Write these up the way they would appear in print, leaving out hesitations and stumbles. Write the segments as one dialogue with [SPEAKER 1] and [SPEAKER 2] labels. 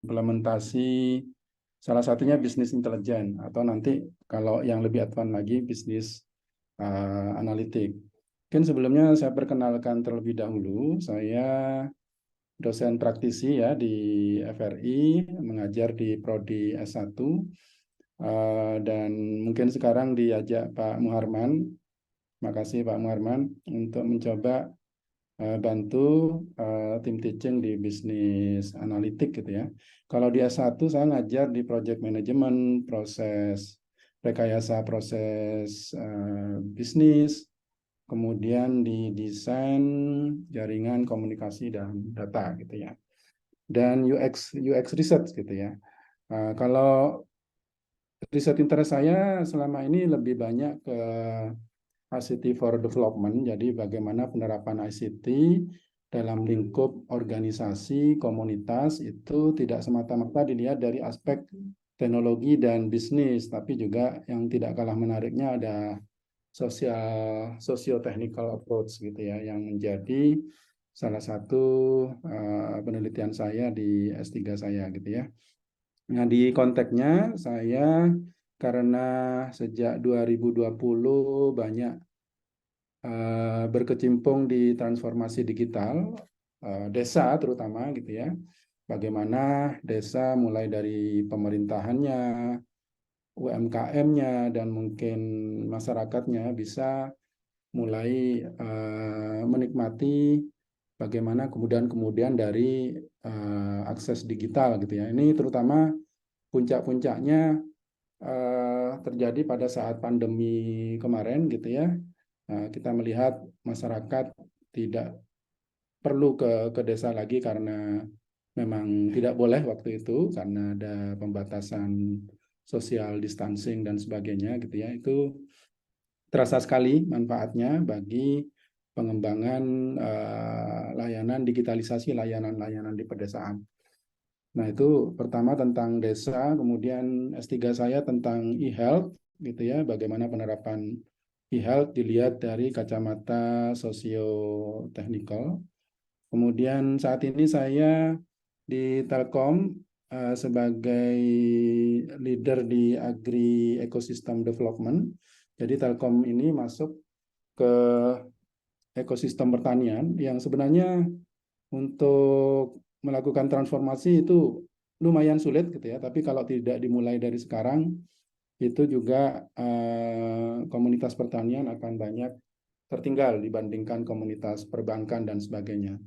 [SPEAKER 1] implementasi salah satunya bisnis intelijen atau nanti kalau yang lebih advance lagi bisnis analitik. Mungkin sebelumnya saya perkenalkan terlebih dahulu, saya dosen praktisi ya di FRI, mengajar di Prodi S1, dan mungkin sekarang diajak Pak Muharman, makasih Pak Muharman, untuk mencoba bantu tim teaching di bisnis analitik gitu ya. Kalau di S1 saya ngajar di project management, proses rekayasa proses bisnis, kemudian di desain jaringan komunikasi dan data gitu ya. Dan UX research gitu ya. Kalau riset interest saya selama ini lebih banyak ke ICT for Development, jadi bagaimana penerapan ICT dalam lingkup organisasi, komunitas itu tidak semata-mata dilihat dari aspek teknologi dan bisnis, tapi juga yang tidak kalah menariknya ada socio-technical approach gitu ya, yang menjadi salah satu penelitian saya di S3 saya gitu ya. Nah, di konteksnya saya karena sejak 2020 banyak berkecimpung di transformasi digital desa terutama gitu ya. Bagaimana desa mulai dari pemerintahannya, UMKM-nya dan mungkin masyarakatnya bisa mulai menikmati bagaimana kemudahan-kemudahan dari akses digital gitu ya. Ini terutama puncak-puncaknya terjadi pada saat pandemi kemarin gitu ya. Kita melihat masyarakat tidak perlu ke desa lagi karena memang tidak boleh waktu itu karena ada pembatasan social distancing dan sebagainya gitu ya. Itu terasa sekali manfaatnya bagi pengembangan layanan digitalisasi layanan-layanan di pedesaan. Nah, itu pertama tentang desa, kemudian S3 saya tentang e-health gitu ya, bagaimana penerapan e-health dilihat dari kacamata sosio-teknikal. Kemudian saat ini saya di Telkom sebagai leader di Agri Ecosystem Development. Jadi Telkom ini masuk ke ekosistem pertanian yang sebenarnya untuk melakukan transformasi itu lumayan sulit gitu ya. Tapi kalau tidak dimulai dari sekarang, itu juga komunitas pertanian akan banyak tertinggal dibandingkan komunitas perbankan dan sebagainya.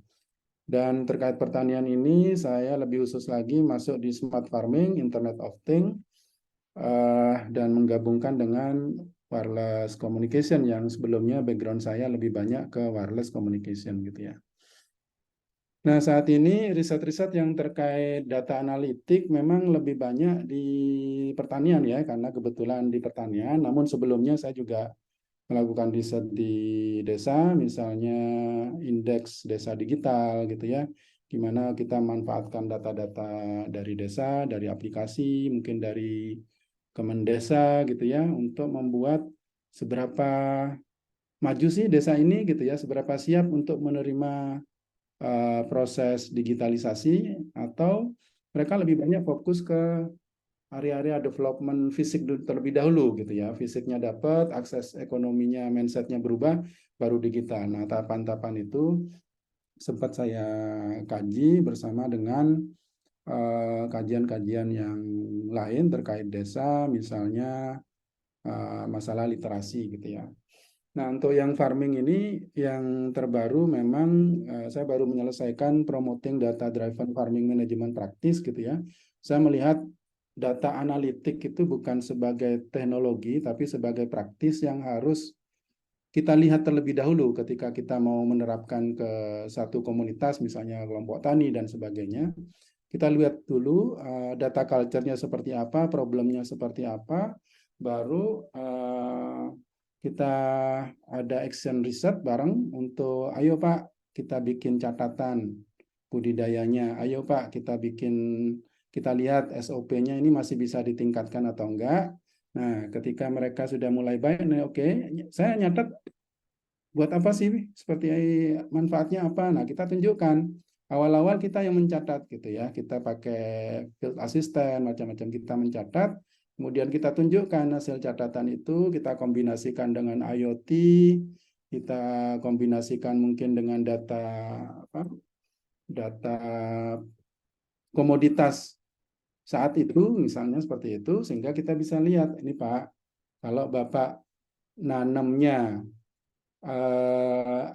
[SPEAKER 1] Dan terkait pertanian ini, saya lebih khusus lagi masuk di smart farming, Internet of Things, dan menggabungkan dengan wireless communication yang sebelumnya background saya lebih banyak ke wireless communication gitu ya. Nah, saat ini riset-riset yang terkait data analitik memang lebih banyak di pertanian ya, karena kebetulan di pertanian. Namun sebelumnya saya juga melakukan riset di desa, misalnya indeks desa digital gitu ya, gimana kita manfaatkan data-data dari desa, dari aplikasi, mungkin dari Kemendesa gitu ya, untuk membuat seberapa maju sih desa ini gitu ya, seberapa siap untuk menerima proses digitalisasi atau mereka lebih banyak fokus ke area-area development fisik terlebih dahulu gitu ya. Fisiknya dapat, akses ekonominya, mindsetnya berubah, baru digital. Nah, tahapan-tahapan itu sempat saya kaji bersama dengan kajian-kajian yang lain terkait desa, misalnya masalah literasi gitu ya. Nah, untuk yang farming ini yang terbaru memang saya baru menyelesaikan promoting data driven farming management practice gitu ya. Saya melihat data analitik itu bukan sebagai teknologi tapi sebagai praktis yang harus kita lihat terlebih dahulu ketika kita mau menerapkan ke satu komunitas misalnya kelompok tani dan sebagainya. Kita lihat dulu data culture-nya seperti apa, problemnya seperti apa, baru kita ada action research bareng untuk ayo Pak kita bikin catatan budidayanya, ayo Pak kita lihat SOP-nya ini masih bisa ditingkatkan atau enggak. Nah, ketika mereka sudah mulai baik, nah oke, saya nyatet buat apa sih, seperti manfaatnya apa. Nah, kita tunjukkan. awal-awal kita yang mencatat gitu ya, kita pakai field assistant macam-macam, kita mencatat, kemudian kita tunjukkan hasil catatan itu, kita kombinasikan dengan IoT, kita kombinasikan mungkin dengan data apa, data komoditas saat itu misalnya seperti itu, sehingga kita bisa lihat ini Pak, kalau Bapak nanamnya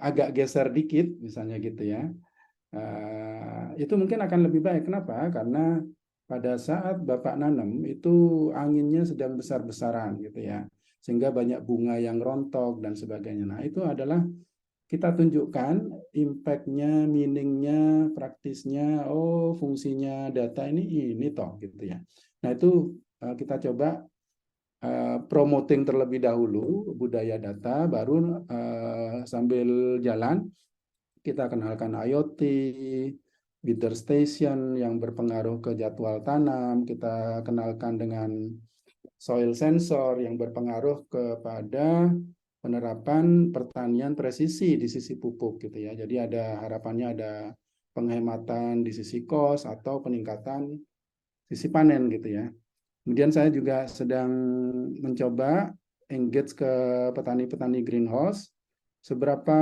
[SPEAKER 1] agak geser dikit misalnya gitu ya, itu mungkin akan lebih baik. Kenapa? Karena pada saat Bapak nanam itu anginnya sedang besar-besaran gitu ya, sehingga banyak bunga yang rontok dan sebagainya. Nah itu adalah kita tunjukkan impact-nya, meaning-nya, praktisnya, oh fungsinya data ini toh gitu ya. Nah itu kita coba promoting terlebih dahulu budaya data, baru sambil jalan kita kenalkan IoT, weather station yang berpengaruh ke jadwal tanam, kita kenalkan dengan soil sensor yang berpengaruh kepada penerapan pertanian presisi di sisi pupuk gitu ya. Jadi ada harapannya ada penghematan di sisi cost atau peningkatan sisi panen gitu ya. Kemudian saya juga sedang mencoba engage ke petani-petani greenhouse, seberapa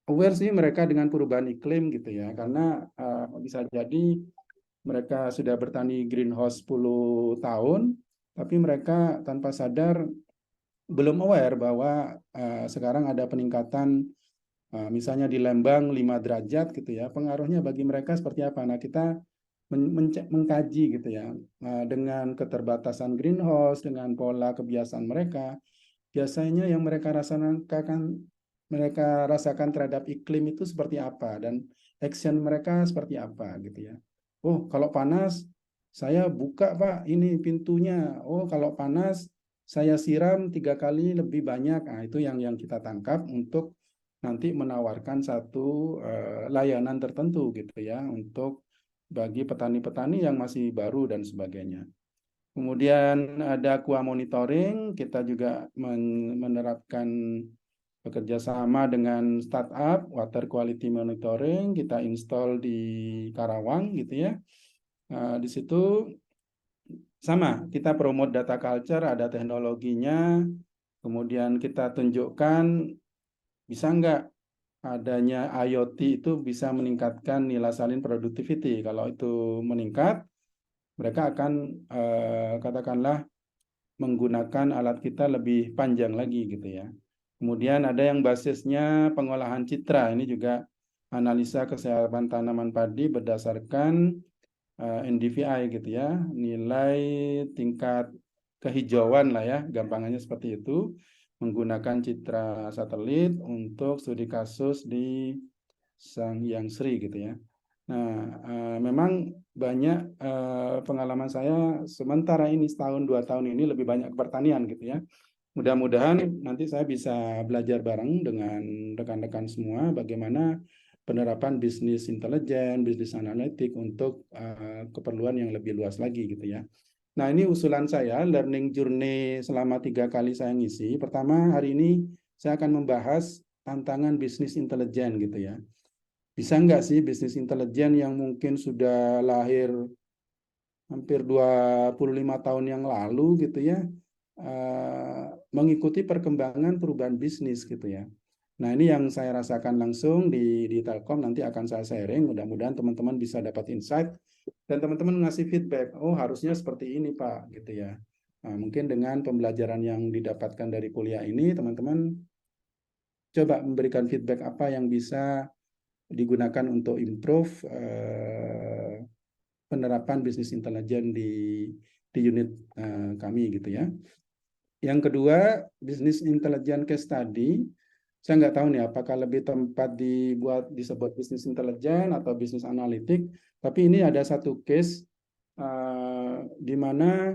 [SPEAKER 1] aware sih mereka dengan perubahan iklim gitu ya, karena bisa jadi mereka sudah bertani greenhouse 10 tahun, tapi mereka tanpa sadar belum aware bahwa sekarang ada peningkatan misalnya di Lembang 5 derajat gitu ya, pengaruhnya bagi mereka seperti apa. Nah, kita mengkaji gitu ya, dengan keterbatasan greenhouse, dengan pola kebiasaan mereka, biasanya yang mereka rasakan terhadap iklim itu seperti apa dan action mereka seperti apa gitu ya. Oh, kalau panas saya buka Pak ini pintunya. Oh, kalau panas saya siram 3 kali lebih banyak. Nah, itu yang kita tangkap untuk nanti menawarkan satu layanan tertentu gitu ya untuk bagi petani-petani yang masih baru dan sebagainya. Kemudian ada QA monitoring, kita juga menerapkan bekerja sama dengan startup water quality monitoring, kita install di Karawang gitu ya. Di situ sama, kita promote data culture, ada teknologinya, kemudian kita tunjukkan bisa nggak adanya IoT itu bisa meningkatkan nilai salin productivity. Kalau itu meningkat, mereka akan katakanlah menggunakan alat kita lebih panjang lagi gitu ya. Kemudian ada yang basisnya pengolahan citra. Ini juga analisa kesehatan tanaman padi berdasarkan NDVI gitu ya, nilai tingkat kehijauan lah ya, gampangannya seperti itu, menggunakan citra satelit untuk studi kasus di Sang Sri gitu ya. Nah, memang banyak pengalaman saya sementara ini setahun 2 tahun ini lebih banyak pertanian gitu ya. Mudah-mudahan nanti saya bisa belajar bareng dengan rekan-rekan semua bagaimana penerapan bisnis intelijen, bisnis analitik untuk keperluan yang lebih luas lagi gitu ya. Nah ini usulan saya, learning journey selama 3 kali saya ngisi. Pertama hari ini saya akan membahas tantangan bisnis intelijen gitu ya. Bisa nggak sih bisnis intelijen yang mungkin sudah lahir hampir 25 tahun yang lalu gitu ya, mengikuti perkembangan perubahan bisnis gitu ya. Nah ini yang saya rasakan langsung di Telkom, nanti akan saya sharing, mudah-mudahan teman-teman bisa dapat insight, dan teman-teman ngasih feedback, oh harusnya seperti ini Pak, gitu ya. Nah, mungkin dengan pembelajaran yang didapatkan dari kuliah ini, teman-teman coba memberikan feedback apa yang bisa digunakan untuk improve penerapan bisnis intelijen di unit kami gitu ya. Yang kedua, bisnis intelijen case study. Saya nggak tahu nih apakah lebih tempat disebut bisnis intelijen atau bisnis analitik. Tapi ini ada satu case di mana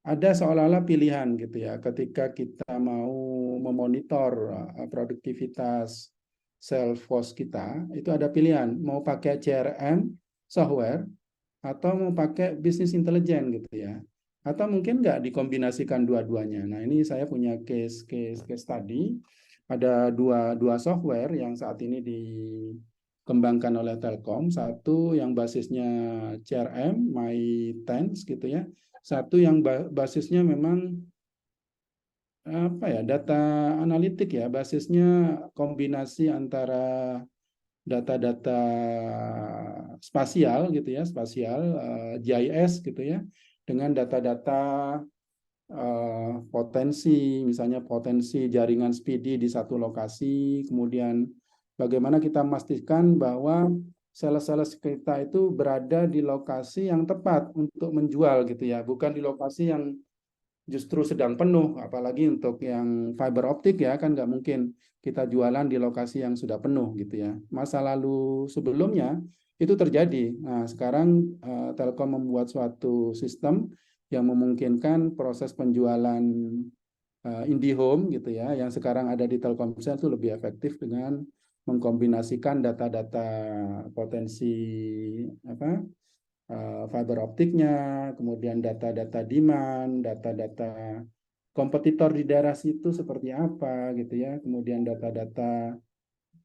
[SPEAKER 1] ada seolah-olah pilihan gitu ya. Ketika kita mau memonitor produktivitas sales force kita, itu ada pilihan mau pakai CRM software atau mau pakai bisnis intelijen gitu ya, atau mungkin nggak dikombinasikan dua-duanya. Nah ini saya punya case study, ada dua software yang saat ini dikembangkan oleh Telkom, satu yang basisnya CRM, MyTens gitu ya, satu yang basisnya memang apa ya, data analitik ya, basisnya kombinasi antara data-data spasial gitu ya, spasial GIS gitu ya, dengan data-data potensi, misalnya potensi jaringan speedy di satu lokasi, kemudian bagaimana kita memastikan bahwa sales-sales kita itu berada di lokasi yang tepat untuk menjual gitu ya, bukan di lokasi yang justru sedang penuh, apalagi untuk yang fiber optik ya, kan nggak mungkin kita jualan di lokasi yang sudah penuh gitu ya. Masa lalu sebelumnya itu terjadi. Nah, sekarang Telkom membuat suatu sistem yang memungkinkan proses penjualan IndiHome gitu ya, yang sekarang ada di Telkomsel itu lebih efektif dengan mengkombinasikan data-data potensi apa fiber optiknya, kemudian data-data demand, data-data kompetitor di daerah situ seperti apa gitu ya, kemudian data-data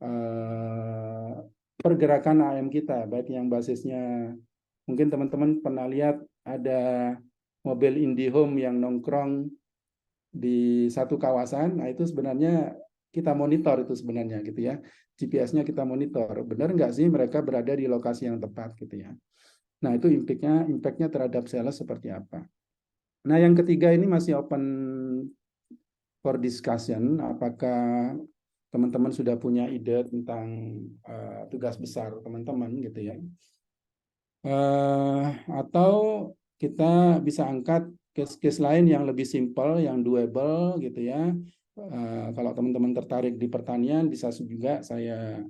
[SPEAKER 1] eh, pergerakan AM kita, baik yang basisnya mungkin teman-teman pernah lihat ada mobil IndiHome yang nongkrong di satu kawasan, nah itu sebenarnya kita monitor itu sebenarnya gitu ya, GPS-nya kita monitor, benar nggak sih mereka berada di lokasi yang tepat gitu ya. Nah, itu impact-nya terhadap sales seperti apa. Nah, yang ketiga ini masih open for discussion. Apakah teman-teman sudah punya ide tentang tugas besar teman-teman gitu ya. Atau kita bisa angkat case-case lain yang lebih simple, yang doable gitu ya. Kalau teman-teman tertarik di pertanian, bisa juga saya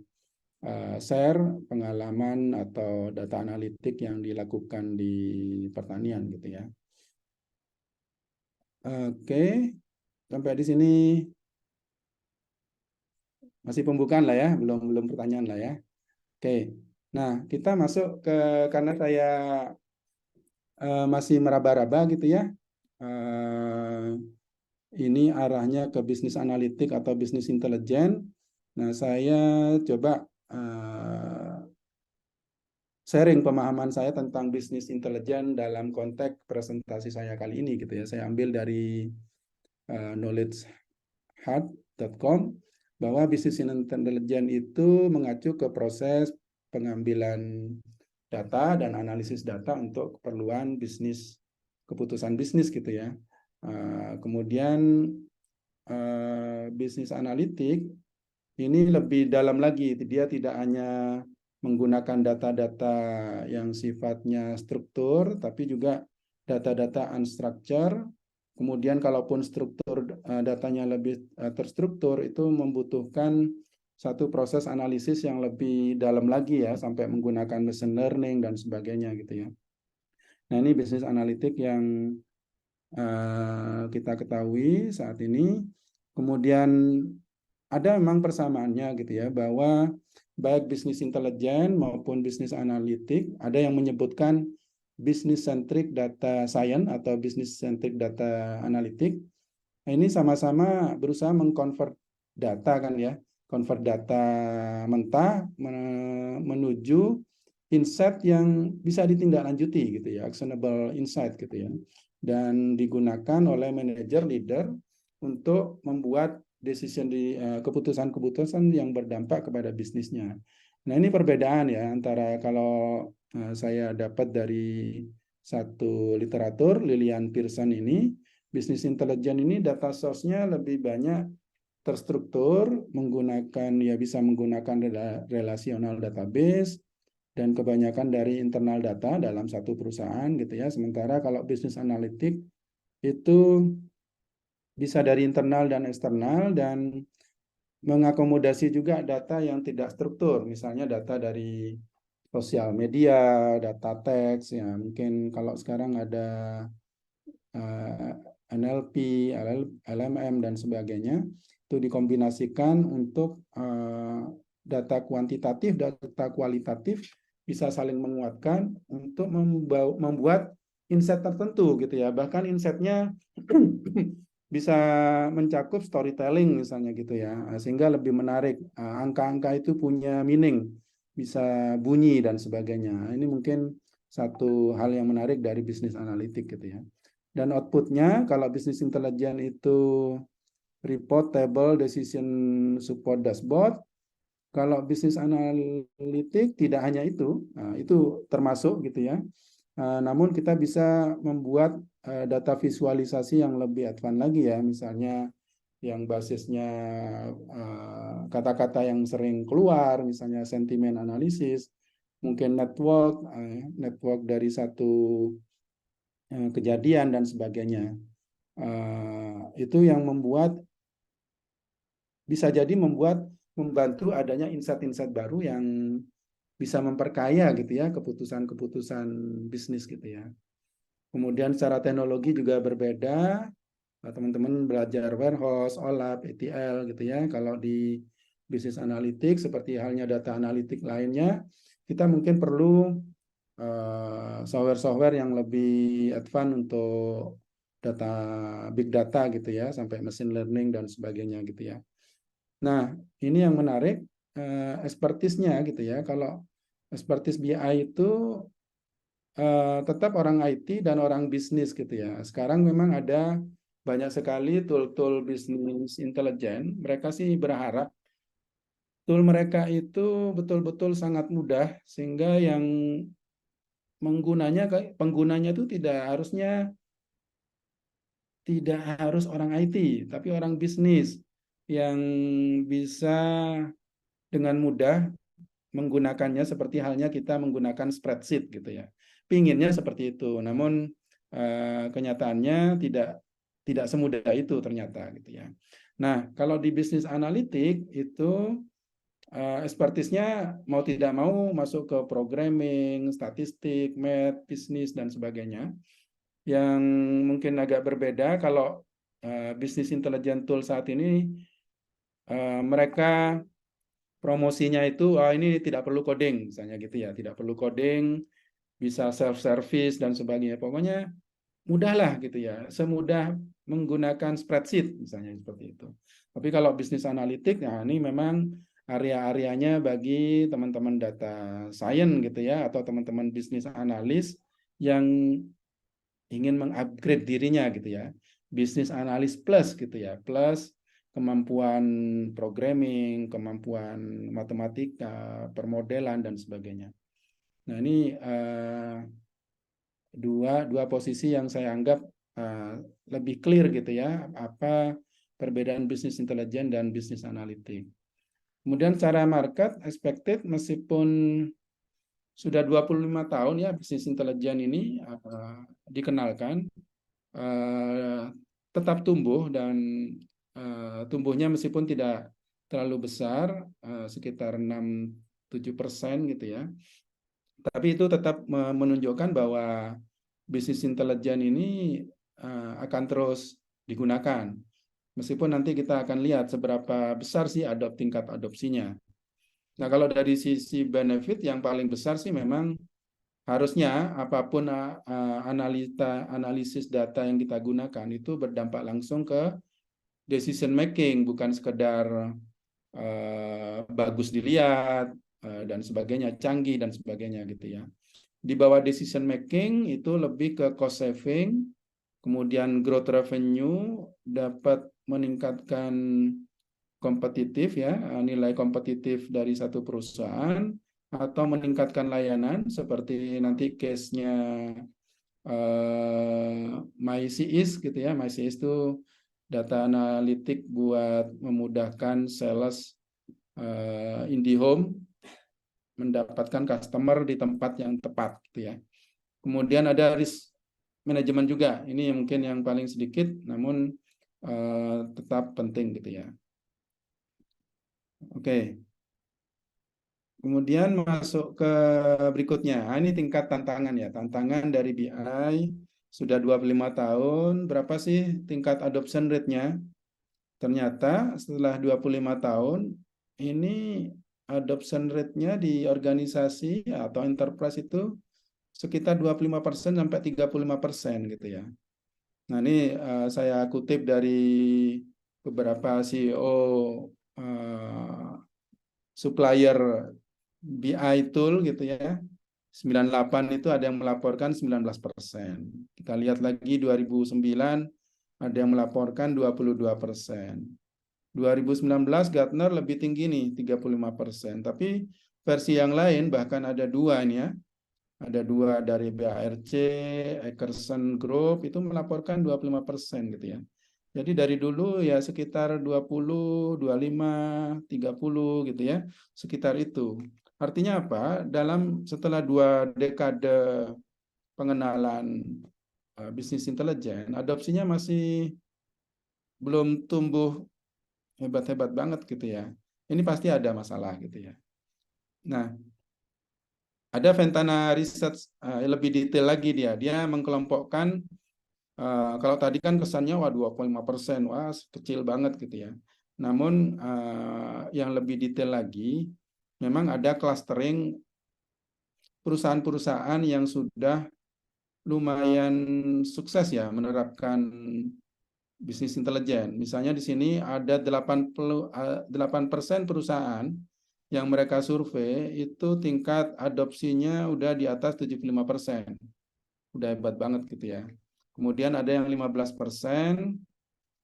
[SPEAKER 1] share pengalaman atau data analitik yang dilakukan di pertanian gitu ya. Oke, sampai di sini masih pembukaan lah ya, belum pertanyaan lah ya. Oke, nah kita masuk ke karena saya masih meraba-raba gitu ya. Eh, ini arahnya ke bisnis analitik atau bisnis intelijen. Nah, saya coba sharing pemahaman saya tentang bisnis intelijen dalam konteks presentasi saya kali ini gitu ya. Saya ambil dari knowledgeheart.com bahwa bisnis intelijen itu mengacu ke proses pengambilan data dan analisis data untuk keperluan bisnis, keputusan bisnis gitu ya. Kemudian bisnis analitik ini lebih dalam lagi, dia tidak hanya menggunakan data-data yang sifatnya struktur, tapi juga data-data unstructured. Kemudian kalaupun struktur datanya lebih terstruktur, itu membutuhkan satu proses analisis yang lebih dalam lagi ya, sampai menggunakan machine learning dan sebagainya gitu ya. Nah, ini bisnis analitik yang kita ketahui saat ini. Kemudian ada memang persamaannya gitu ya, bahwa baik bisnis intelijen maupun bisnis analitik ada yang menyebutkan business centric data science atau business centric data analitik. Nah, ini sama-sama berusaha mengkonvert data kan ya, convert data mentah menuju insight yang bisa ditindaklanjuti gitu ya, actionable insight gitu ya, dan digunakan oleh manajer leader untuk membuat decision di keputusan-keputusan yang berdampak kepada bisnisnya. Nah, ini perbedaan ya antara kalau saya dapat dari satu literatur Lilian Pearson ini, bisnis intelijen ini data source-nya lebih banyak terstruktur, menggunakan ya bisa menggunakan relational database dan kebanyakan dari internal data dalam satu perusahaan gitu ya. Sementara kalau bisnis analitik itu bisa dari internal dan eksternal dan mengakomodasi juga data yang tidak struktur, misalnya data dari sosial media, data teks, ya mungkin kalau sekarang ada NLP, LMM dan sebagainya, itu dikombinasikan untuk data kuantitatif, data kualitatif bisa saling menguatkan untuk membuat insight tertentu gitu ya. Bahkan insight-nya bisa mencakup storytelling misalnya gitu ya, sehingga lebih menarik. Angka-angka itu punya meaning. bisa bunyi dan sebagainya. Ini mungkin satu hal yang menarik dari bisnis analitik gitu ya. Dan outputnya kalau bisnis intelijen itu report, table, decision support dashboard. Kalau bisnis analitik tidak hanya itu termasuk gitu ya. Namun kita bisa membuat data visualisasi yang lebih advance lagi ya, misalnya yang basisnya kata-kata yang sering keluar, misalnya sentimen analisis, mungkin network dari satu kejadian dan sebagainya. Itu yang bisa jadi membantu adanya insight-insight baru yang bisa memperkaya gitu ya keputusan-keputusan bisnis gitu ya. Kemudian secara teknologi juga berbeda. Teman-teman belajar warehouse, OLAP, ETL gitu ya. Kalau di bisnis analitik seperti halnya data analitik lainnya, kita mungkin perlu software-software yang lebih advance untuk data big data gitu ya, sampai machine learning dan sebagainya gitu ya. Nah, ini yang menarik expertise-nya gitu ya. Kalau expertise BI itu tetap orang IT dan orang bisnis gitu ya. Sekarang memang ada banyak sekali tool-tool bisnis intelijen. Mereka sih berharap tool mereka itu betul-betul sangat mudah sehingga yang penggunanya itu tidak harus orang IT, tapi orang bisnis yang bisa dengan mudah menggunakannya seperti halnya kita menggunakan spreadsheet gitu ya. Pinginnya seperti itu, namun kenyataannya tidak semudah itu ternyata gitu ya. Nah, kalau di bisnis analitik itu expertise-nya mau tidak mau masuk ke programming, statistik, math, bisnis dan sebagainya. Yang mungkin agak berbeda kalau bisnis intelligent tool saat ini mereka promosinya itu ini tidak perlu coding misalnya gitu ya, tidak perlu coding, bisa self service dan sebagainya. Pokoknya mudahlah gitu ya, semudah menggunakan spreadsheet misalnya seperti itu. Tapi kalau bisnis analitik, nah ini memang area-areanya bagi teman-teman data science gitu ya, atau teman-teman bisnis analis yang ingin mengupgrade dirinya gitu ya. Bisnis analis plus gitu ya, plus kemampuan programming, kemampuan matematika, permodelan dan sebagainya. Nah, ini dua posisi yang saya anggap lebih clear gitu ya, apa perbedaan bisnis intelijen dan bisnis analitik. Kemudian cara market expected, meskipun sudah 25 tahun ya bisnis intelijen ini dikenalkan, tetap tumbuh dan tumbuhnya meskipun tidak terlalu besar, sekitar 6-7% gitu ya. Tapi itu tetap menunjukkan bahwa bisnis intelijen ini akan terus digunakan. Meskipun nanti kita akan lihat seberapa besar sih tingkat adopsinya. Nah, kalau dari sisi benefit yang paling besar sih memang harusnya apapun analisis data yang kita gunakan itu berdampak langsung ke decision making, bukan sekedar bagus dilihat dan sebagainya, canggih dan sebagainya gitu ya. Di bawah decision making itu lebih ke cost saving, kemudian growth revenue, dapat meningkatkan kompetitif ya, nilai kompetitif dari satu perusahaan, atau meningkatkan layanan seperti nanti case-nya MyCIS gitu ya. MyCIS itu data analitik buat memudahkan sales IndiHome mendapatkan customer di tempat yang tepat gitu ya. Kemudian ada risk management juga. Ini mungkin yang paling sedikit namun tetap penting gitu ya. Oke. Kemudian masuk ke berikutnya. Nah, ini tingkat tantangan ya. Tantangan dari BI sudah 25 tahun. Berapa sih tingkat adoption rate-nya? Ternyata setelah 25 tahun, ini adoption rate-nya di organisasi atau enterprise itu sekitar 25% sampai 35% gitu ya. Nah, ini saya kutip dari beberapa CEO supplier BI tool gitu ya. 98 itu ada yang melaporkan 19%. Kita lihat lagi 2009 ada yang melaporkan 22%. 2019 Gartner lebih tinggi nih 35%. Tapi versi yang lain bahkan ada dua ini ya. Ada dua dari BARC, Eckerson Group itu melaporkan 25% gitu ya. Jadi dari dulu ya sekitar 20, 25, 30 gitu ya. Sekitar itu. Artinya apa? Setelah 2 dekade pengenalan bisnis intelijen, adopsinya masih belum tumbuh hebat-hebat banget gitu ya. Ini pasti ada masalah gitu ya. Nah, ada Ventana Research lebih detail lagi dia. Dia mengkelompokkan kalau tadi kan kesannya wah 25%, wah kecil banget gitu ya. Namun yang lebih detail lagi, memang ada clustering perusahaan-perusahaan yang sudah lumayan sukses ya menerapkan bisnis intelijen. Misalnya di sini ada 8% perusahaan yang mereka survei itu tingkat adopsinya udah di atas 75%. Udah hebat banget gitu ya. Kemudian ada yang 15%,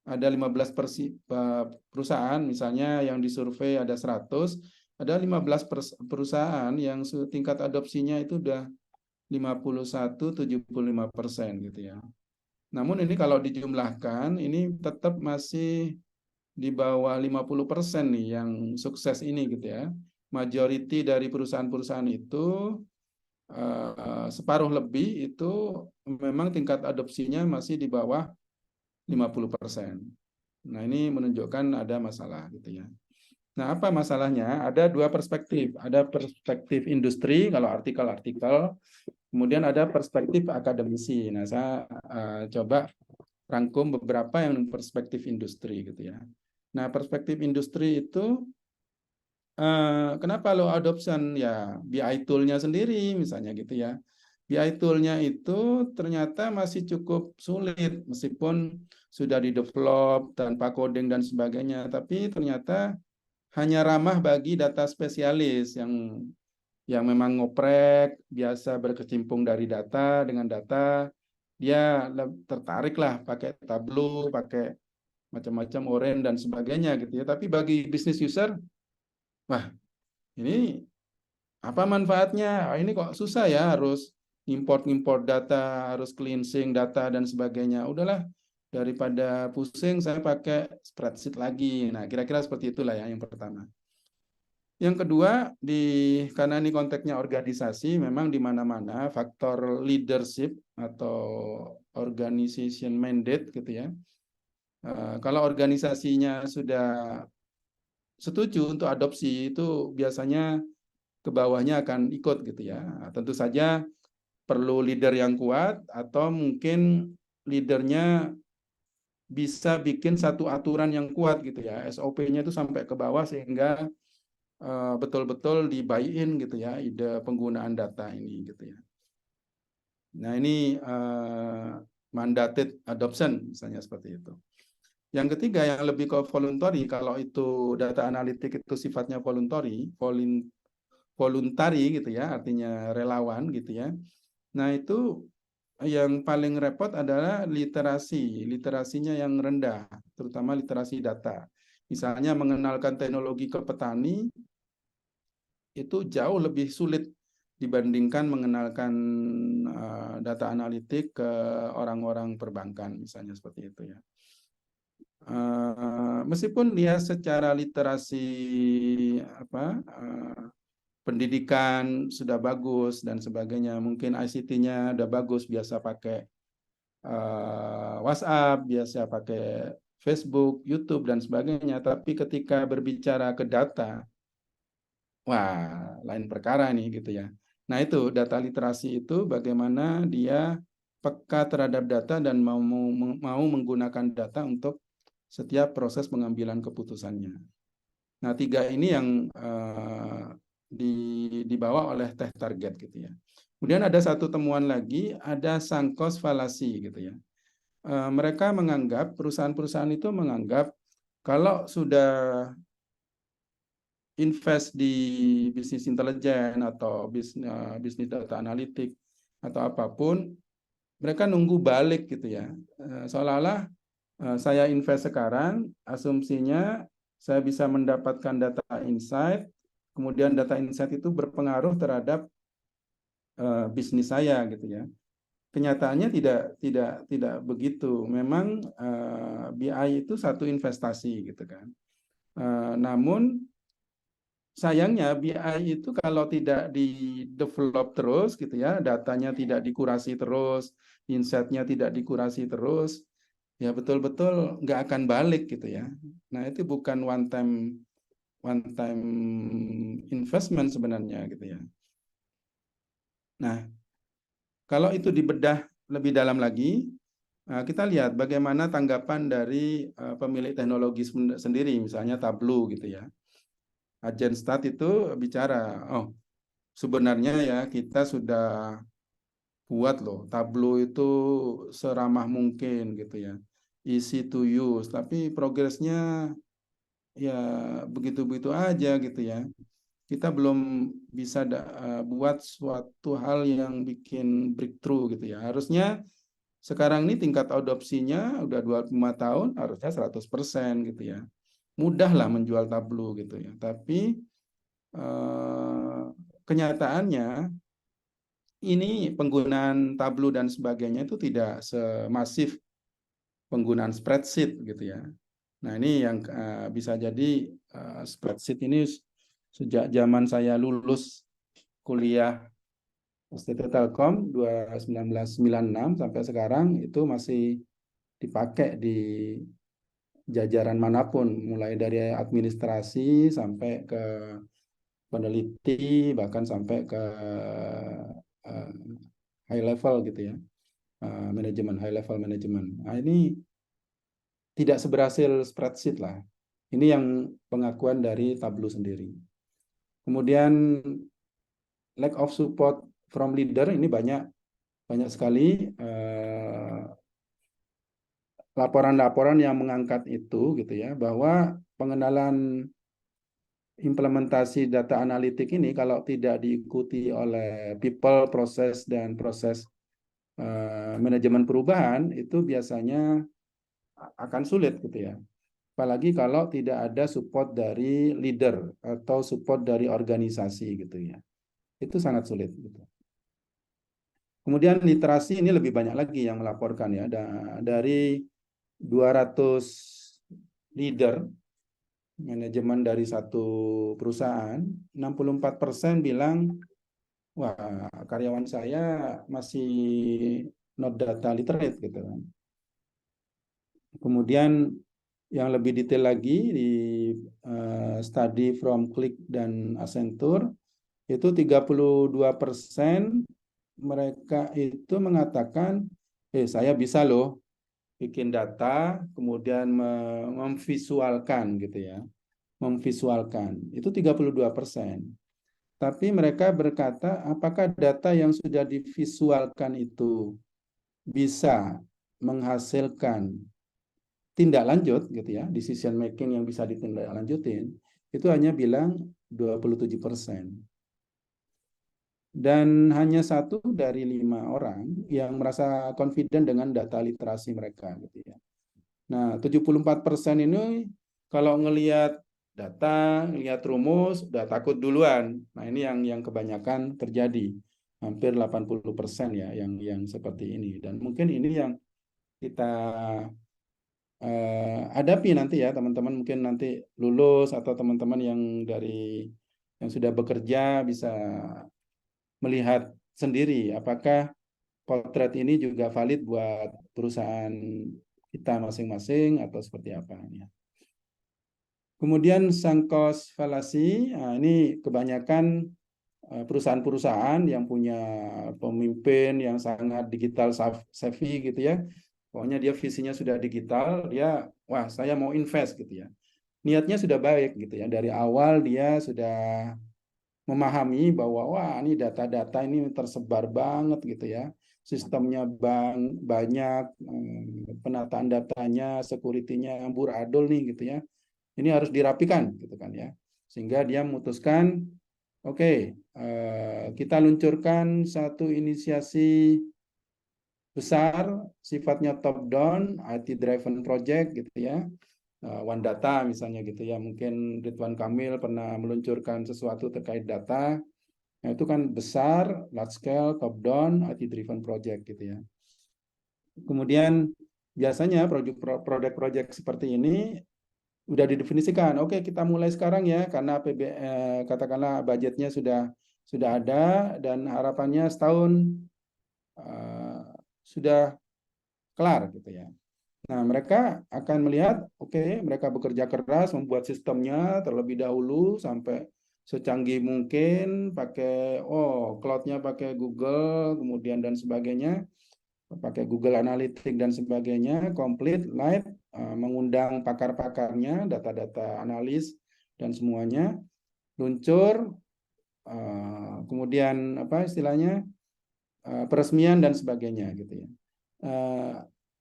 [SPEAKER 1] ada 15 perusahaan misalnya yang disurvei ada 100, ada 15 perusahaan yang tingkat adopsinya itu udah 51-75% gitu ya. Namun ini kalau dijumlahkan ini tetap masih di bawah 50% nih yang sukses ini gitu ya. Majority dari perusahaan-perusahaan itu separuh lebih itu memang tingkat adopsinya masih di bawah 50%. Nah, ini menunjukkan ada masalah gitu ya. Nah, apa masalahnya? Ada dua perspektif. Ada perspektif industri kalau artikel-artikel, kemudian ada perspektif akademisi. Nah, saya coba rangkum beberapa yang perspektif industri gitu ya. Nah, perspektif industri itu kenapa low adoption ya BI tool-nya sendiri misalnya gitu ya. BI tool-nya itu ternyata masih cukup sulit meskipun sudah di-develop tanpa coding dan sebagainya, tapi ternyata hanya ramah bagi data spesialis yang memang ngoprek, biasa berkecimpung dari data dengan data, dia tertarik lah pakai Tableau, pakai macam-macam Oren dan sebagainya gitu ya. Tapi bagi business user, wah ini apa manfaatnya? Ini kok susah ya, harus import data, harus cleansing data dan sebagainya. Udahlah, daripada pusing saya pakai spreadsheet lagi. Nah, kira-kira seperti itulah ya yang pertama. Yang kedua, karena ini konteksnya organisasi, memang di mana-mana faktor leadership atau organization mandate gitu ya. Kalau organisasinya sudah setuju untuk adopsi, itu biasanya ke bawahnya akan ikut gitu ya. Tentu saja perlu leader yang kuat atau mungkin leadernya bisa bikin satu aturan yang kuat gitu ya. SOP-nya itu sampai ke bawah sehingga betul-betul di-buy-in gitu ya ide penggunaan data ini gitu ya. Nah, ini mandated adoption misalnya seperti itu. Yang ketiga yang lebih ke voluntary, kalau itu data analitik itu sifatnya voluntary gitu ya, artinya relawan gitu ya. Nah, itu yang paling repot adalah literasinya yang rendah, terutama literasi data. Misalnya mengenalkan teknologi ke petani itu jauh lebih sulit dibandingkan mengenalkan data analitik ke orang-orang perbankan, misalnya seperti itu ya. Meskipun dia secara literasi pendidikan sudah bagus dan sebagainya, mungkin ICT-nya udah bagus, biasa pakai WhatsApp, biasa pakai Facebook, YouTube dan sebagainya, tapi ketika berbicara ke data, wah lain perkara nih gitu ya. Nah, itu data literasi itu bagaimana dia peka terhadap data dan mau menggunakan data untuk setiap proses pengambilan keputusannya. Nah, 3 ini yang dibawa oleh teh target gitu ya. Kemudian ada satu temuan lagi, ada sunk cost fallacy gitu ya. Mereka menganggap, perusahaan-perusahaan itu menganggap kalau sudah invest di bisnis intelijen atau bisnis data analitik atau apapun, mereka nunggu balik gitu ya. Seolah-olah saya invest sekarang, asumsinya saya bisa mendapatkan data insight, kemudian data insight itu berpengaruh terhadap bisnis saya gitu ya. Kenyataannya tidak begitu. Memang BI itu satu investasi gitu kan. Namun sayangnya BI itu kalau tidak di develop terus gitu ya, datanya tidak dikurasi terus, insight-nya tidak dikurasi terus, ya betul-betul nggak akan balik gitu ya. Nah itu bukan one time investment sebenarnya gitu ya. Nah kalau itu dibedah lebih dalam lagi, kita lihat bagaimana tanggapan dari pemilik teknologi sendiri, misalnya Tableau gitu ya. Agen Stat itu bicara, oh sebenarnya ya kita sudah buat loh Tableau itu seramah mungkin gitu ya, easy to use, tapi progresnya ya begitu-begitu aja gitu ya. Kita belum bisa buat suatu hal yang bikin breakthrough gitu ya. Harusnya sekarang ini tingkat adopsinya udah 25 tahun, harusnya 100% gitu ya. Mudah lah menjual Tableau gitu ya. Tapi kenyataannya ini penggunaan Tableau dan sebagainya itu tidak semasif penggunaan spreadsheet gitu ya. Nah ini yang bisa jadi spreadsheet ini sejak zaman saya lulus kuliah STT Telkom 1996 sampai sekarang itu masih dipakai di jajaran manapun, mulai dari administrasi sampai ke peneliti, bahkan sampai ke uh, high level gitu ya, manajemen, high level manajemen. Nah ini tidak seberhasil spreadsheet lah. Ini yang pengakuan dari Tableau sendiri. Kemudian lack of support from leader, ini banyak sekali laporan-laporan yang mengangkat itu gitu ya, bahwa pengenalan implementasi data analitik ini kalau tidak diikuti oleh people, proses dan proses manajemen perubahan itu biasanya akan sulit gitu ya. Apalagi kalau tidak ada support dari leader atau support dari organisasi gitu ya. Itu sangat sulit gitu. Kemudian literasi ini lebih banyak lagi yang melaporkan ya. Dari 200 leader manajemen dari satu perusahaan, 64% bilang, wah karyawan saya masih not data literate gitu kan. Kemudian yang lebih detail lagi di study from Click dan Accenture itu 32% mereka itu mengatakan, saya bisa loh bikin data kemudian memvisualkan gitu ya. Memvisualkan. Itu 32%. Tapi mereka berkata, apakah data yang sudah divisualkan itu bisa menghasilkan tindak lanjut gitu ya, decision making yang bisa ditindaklanjutin, itu hanya bilang 27%. Dan hanya 1 dari 5 orang yang merasa confident dengan data literasi mereka gitu ya. Nah, 74% ini kalau ngelihat data, ngelihat rumus, udah takut duluan. Nah, ini yang kebanyakan terjadi. Hampir 80% ya yang seperti ini. Dan mungkin ini yang kita hadapi nanti ya, teman-teman mungkin nanti lulus atau teman-teman yang yang sudah bekerja bisa melihat sendiri apakah potret ini juga valid buat perusahaan kita masing-masing atau seperti apa ya. Kemudian sunk cost fallacy, nah ini kebanyakan perusahaan-perusahaan yang punya pemimpin yang sangat digital savvy gitu ya. Pokoknya dia visinya sudah digital, dia wah saya mau invest gitu ya. Niatnya sudah baik gitu ya. Dari awal dia sudah memahami bahwa wah ini data-data ini tersebar banget gitu ya. Sistemnya banyak, penataan datanya, security-nya amburadul nih gitu ya. Ini harus dirapikan gitu kan ya. Sehingga dia memutuskan, oke, kita luncurkan satu inisiasi besar, sifatnya top down, IT driven project gitu ya. One Data misalnya gitu ya. Mungkin Ridwan Kamil pernah meluncurkan sesuatu terkait data. Nah, itu kan besar, large scale, top down, IT driven project gitu ya. Kemudian biasanya proyek-proyek seperti ini udah didefinisikan. Oke, kita mulai sekarang ya karena katakanlah budgetnya sudah ada dan harapannya setahun sudah kelar gitu ya. Nah, mereka akan melihat, oke, mereka bekerja keras membuat sistemnya terlebih dahulu sampai secanggih mungkin, pakai, cloud-nya pakai Google, kemudian dan sebagainya, pakai Google Analytics dan sebagainya, komplit, live, mengundang pakar-pakarnya, data-data analis dan semuanya, luncur, kemudian apa istilahnya, peresmian dan sebagainya gitu ya.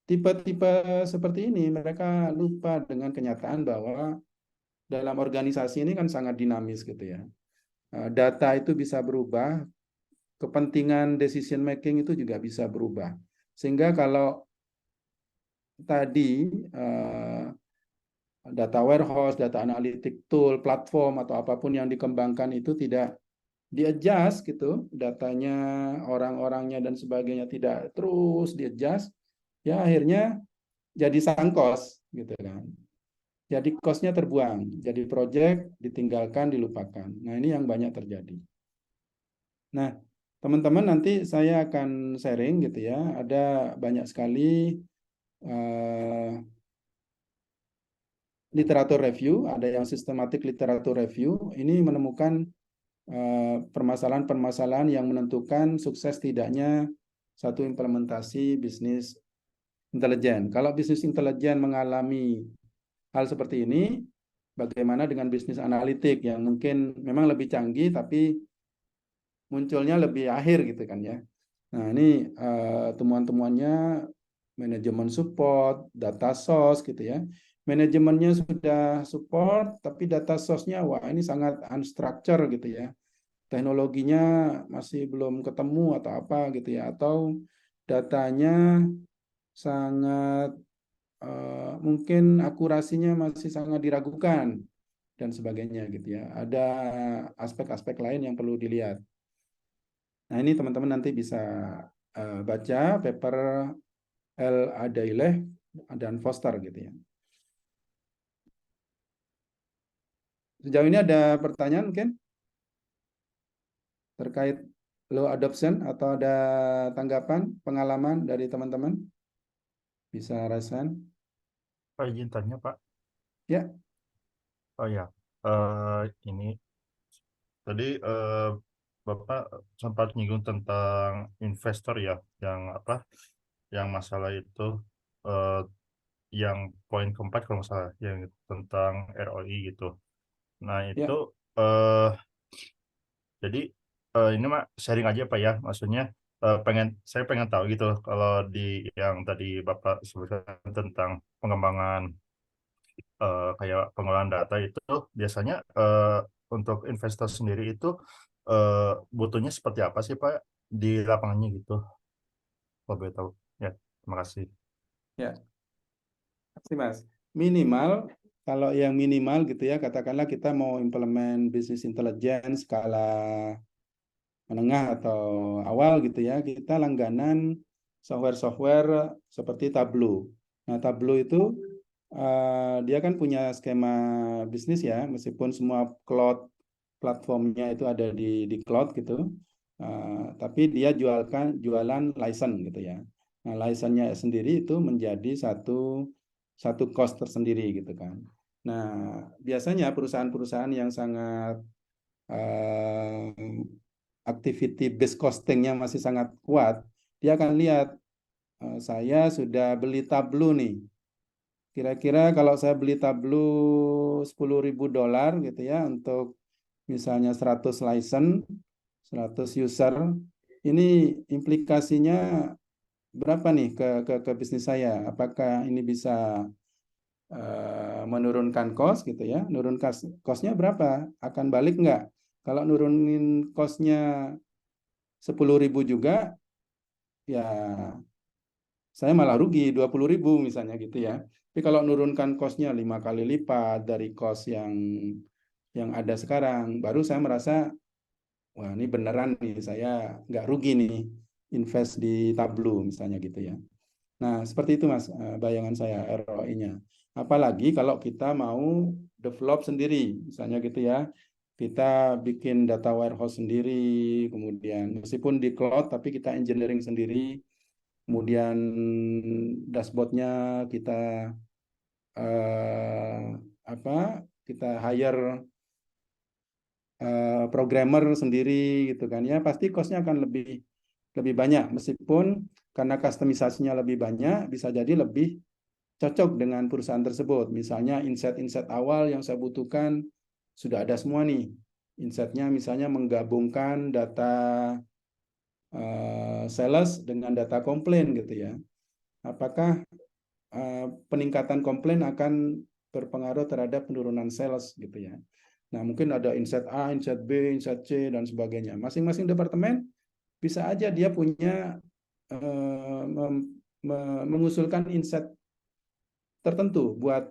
[SPEAKER 1] Tipe-tipe seperti ini mereka lupa dengan kenyataan bahwa dalam organisasi ini kan sangat dinamis gitu ya. Data itu bisa berubah, kepentingan decision making itu juga bisa berubah. Sehingga kalau tadi data warehouse, data analytic tool, platform atau apapun yang dikembangkan itu tidak di-adjust gitu, datanya, orang-orangnya dan sebagainya tidak terus di-adjust, ya akhirnya jadi sangkos gitu kan. Jadi cost-nya terbuang, jadi project ditinggalkan, dilupakan. Nah, ini yang banyak terjadi. Nah, teman-teman nanti saya akan sharing gitu ya, ada banyak sekali literatur review, ada yang systematic literatur review, ini menemukan permasalahan-permasalahan yang menentukan sukses tidaknya satu implementasi bisnis intelijen. Kalau bisnis intelijen mengalami hal seperti ini, bagaimana dengan bisnis analitik yang mungkin memang lebih canggih tapi munculnya lebih akhir gitu kan ya. Nah, ini temuan-temuannya manajemen support, data source gitu ya. Manajemennya sudah support tapi data source-nya wah ini sangat unstructured gitu ya. Teknologinya masih belum ketemu atau apa gitu ya, atau datanya sangat mungkin akurasinya masih sangat diragukan dan sebagainya gitu ya. Ada aspek-aspek lain yang perlu dilihat. Nah, ini teman-teman nanti bisa baca paper L. Adaileh dan Foster gitu ya. Sejauh ini ada pertanyaan mungkin terkait low adoption atau ada tanggapan, pengalaman dari teman-teman? Bisa rasakan?
[SPEAKER 2] Pak, izin tanya, Pak.
[SPEAKER 1] Ya,
[SPEAKER 2] Oh ya, ini tadi Bapak sempat nyinggung tentang investor ya, yang apa, yang masalah itu, eh, yang poin keempat kalau nggak salah, yang tentang ROI gitu. Nah itu,
[SPEAKER 1] ya,
[SPEAKER 2] eh jadi ini mah sharing aja Pak ya, maksudnya saya pengen tahu gitu kalau di yang tadi Bapak sebutkan tentang pengembangan kayak pengolahan data itu biasanya untuk investor sendiri itu butuhnya seperti apa sih Pak di lapangannya gitu, kalau boleh tahu. Ya, terima kasih.
[SPEAKER 1] ya. Terima Mas. Minimal, kalau yang minimal gitu ya, katakanlah kita mau implement bisnis intelligence skala menengah atau awal gitu ya, kita langganan software-software seperti Tableau. Nah, Tableau itu dia kan punya skema bisnis ya, meskipun semua cloud platformnya itu ada di cloud gitu, tapi dia jualan license gitu ya. Nah, license-nya sendiri itu menjadi satu cost tersendiri gitu kan. Nah, biasanya perusahaan-perusahaan yang sangat activity based costingnya masih sangat kuat, dia akan lihat saya sudah beli Tableau nih. Kira-kira kalau saya beli Tableau $10.000 gitu ya untuk misalnya 100 license, 100 user, ini implikasinya berapa nih ke bisnis saya? Apakah ini bisa menurunkan cost gitu ya. Nurun cost-nya berapa? Akan balik nggak? Kalau nurunin cost-nya 10.000 juga, ya saya malah rugi 20.000 misalnya gitu ya. Tapi kalau nurunkan cost-nya 5 kali lipat dari cost yang ada sekarang, baru saya merasa, wah ini beneran nih, saya nggak rugi nih invest di Tableau misalnya gitu ya. Nah, seperti itu Mas, bayangan saya ROI-nya. Apalagi kalau kita mau develop sendiri, misalnya gitu ya. Kita bikin data warehouse sendiri, kemudian meskipun di cloud, tapi kita engineering sendiri, kemudian dashboard-nya kita eh, kita hire programmer sendiri gitu kan ya, pasti cost-nya akan lebih lebih banyak, meskipun karena customisasinya lebih banyak, bisa jadi lebih cocok dengan perusahaan tersebut. Misalnya insight-insight awal yang saya butuhkan sudah ada semua nih. Insight-nya misalnya menggabungkan data sales dengan data komplain gitu ya. Apakah peningkatan komplain akan berpengaruh terhadap penurunan sales gitu ya. Nah, mungkin ada insight A, insight B, insight C, dan sebagainya. Masing-masing departemen bisa aja dia punya mengusulkan insight tertentu buat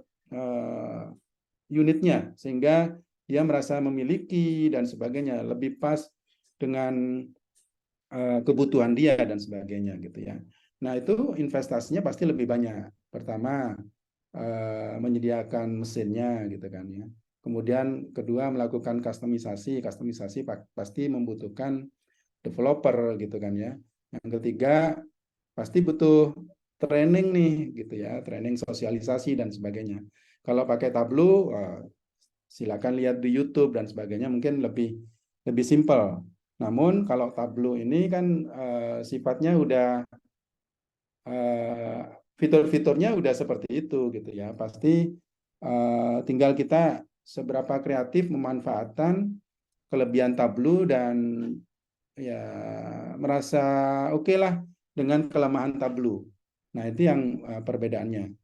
[SPEAKER 1] unitnya, sehingga dia merasa memiliki dan sebagainya, lebih pas dengan kebutuhan dia dan sebagainya gitu ya. Nah, itu investasinya pasti lebih banyak. Pertama, menyediakan mesinnya gitu kan ya. Kemudian kedua, melakukan customisasi. Customisasi pasti membutuhkan developer gitu kan ya. Yang ketiga, pasti butuh training nih gitu ya, training sosialisasi dan sebagainya. Kalau pakai Tableau, silakan lihat di YouTube dan sebagainya, mungkin lebih lebih simpel. Namun kalau Tableau ini kan sifatnya udah fitur-fiturnya udah seperti itu gitu ya. Pasti tinggal kita seberapa kreatif memanfaatkan kelebihan Tableau dan ya merasa oke lah dengan kelemahan Tableau. Nah, itu yang perbedaannya.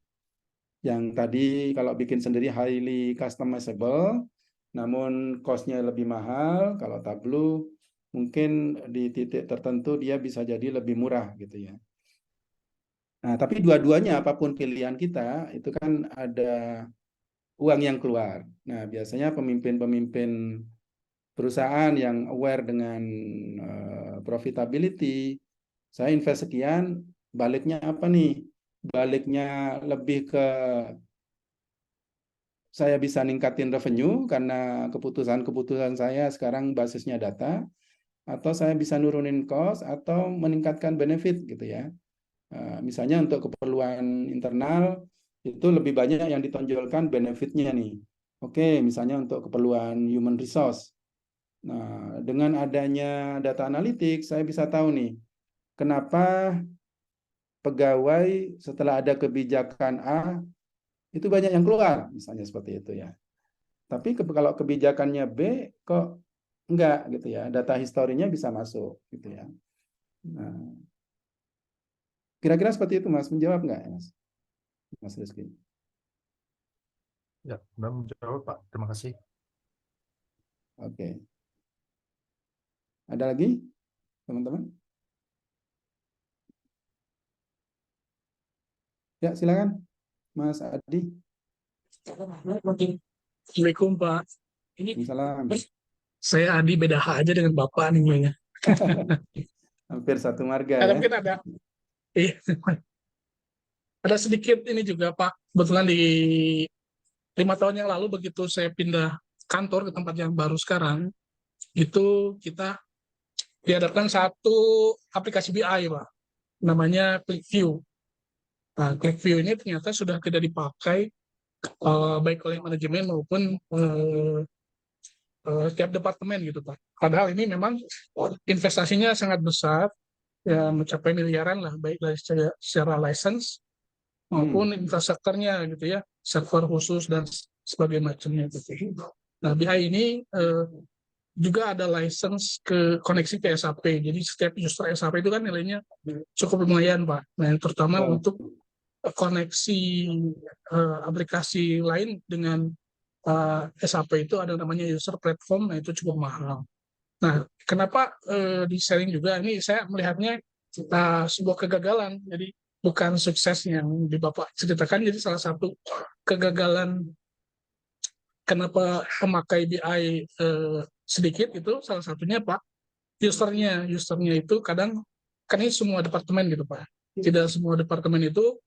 [SPEAKER 1] Yang tadi kalau bikin sendiri highly customizable, namun cost-nya lebih mahal. Kalau Tableau mungkin di titik tertentu dia bisa jadi lebih murah gitu ya. Nah, tapi dua-duanya apapun pilihan kita, itu kan ada uang yang keluar. Nah, biasanya pemimpin-pemimpin perusahaan yang aware dengan profitability, saya invest sekian, baliknya apa nih? Baliknya lebih ke saya bisa ningkatin revenue karena keputusan-keputusan saya sekarang basisnya data, atau saya bisa nurunin cost atau meningkatkan benefit gitu ya. Misalnya untuk keperluan internal itu lebih banyak yang ditonjolkan benefitnya nih. Oke, misalnya untuk keperluan human resource. Nah, dengan adanya data analytics, saya bisa tahu nih, kenapa pegawai setelah ada kebijakan A, itu banyak yang keluar, misalnya seperti itu ya. Tapi kalau kebijakannya B, kok enggak gitu ya, data historinya bisa masuk gitu ya. Nah, kira-kira seperti itu Mas, menjawab enggak Mas? Mas Rizky.
[SPEAKER 2] Ya, sudah menjawab Pak. Terima kasih.
[SPEAKER 1] Oke. Ada lagi teman-teman? Ya, silakan Mas Adi.
[SPEAKER 3] Assalamualaikum Pak. Ini
[SPEAKER 1] Salam.
[SPEAKER 3] saya Adi, beda H aja dengan Bapak nih kayaknya.
[SPEAKER 1] Hampir satu marga
[SPEAKER 3] Ada
[SPEAKER 1] ya.
[SPEAKER 3] mungkin iya, ada sedikit ini juga Pak. Kebetulan di 5 tahun yang lalu begitu saya pindah kantor ke tempat yang baru sekarang, itu kita dihadapkan satu aplikasi BI Pak, namanya ClickView. Nah, ClickView ini ternyata sudah tidak dipakai baik oleh manajemen maupun tiap departemen gitu Pak. Padahal ini memang investasinya sangat besar, ya mencapai miliaran lah, baik dari secara license maupun infrastrukturnya gitu ya, server khusus dan sebagainya macamnya gitu. Nah, BI ini juga ada license ke koneksi ke SAP. Jadi setiap user SAP itu kan nilainya cukup lumayan Pak. Nah, terutama untuk koneksi aplikasi lain dengan SAP itu ada namanya user platform, nah itu cukup mahal. Nah, kenapa di sharing juga ini saya melihatnya sebuah kegagalan, jadi bukan sukses yang di Bapak ceritakan. Jadi salah satu kegagalan kenapa memakai BI sedikit itu salah satunya Pak, usernya itu kadang kan ini semua departemen gitu Pak. Tidak semua departemen itu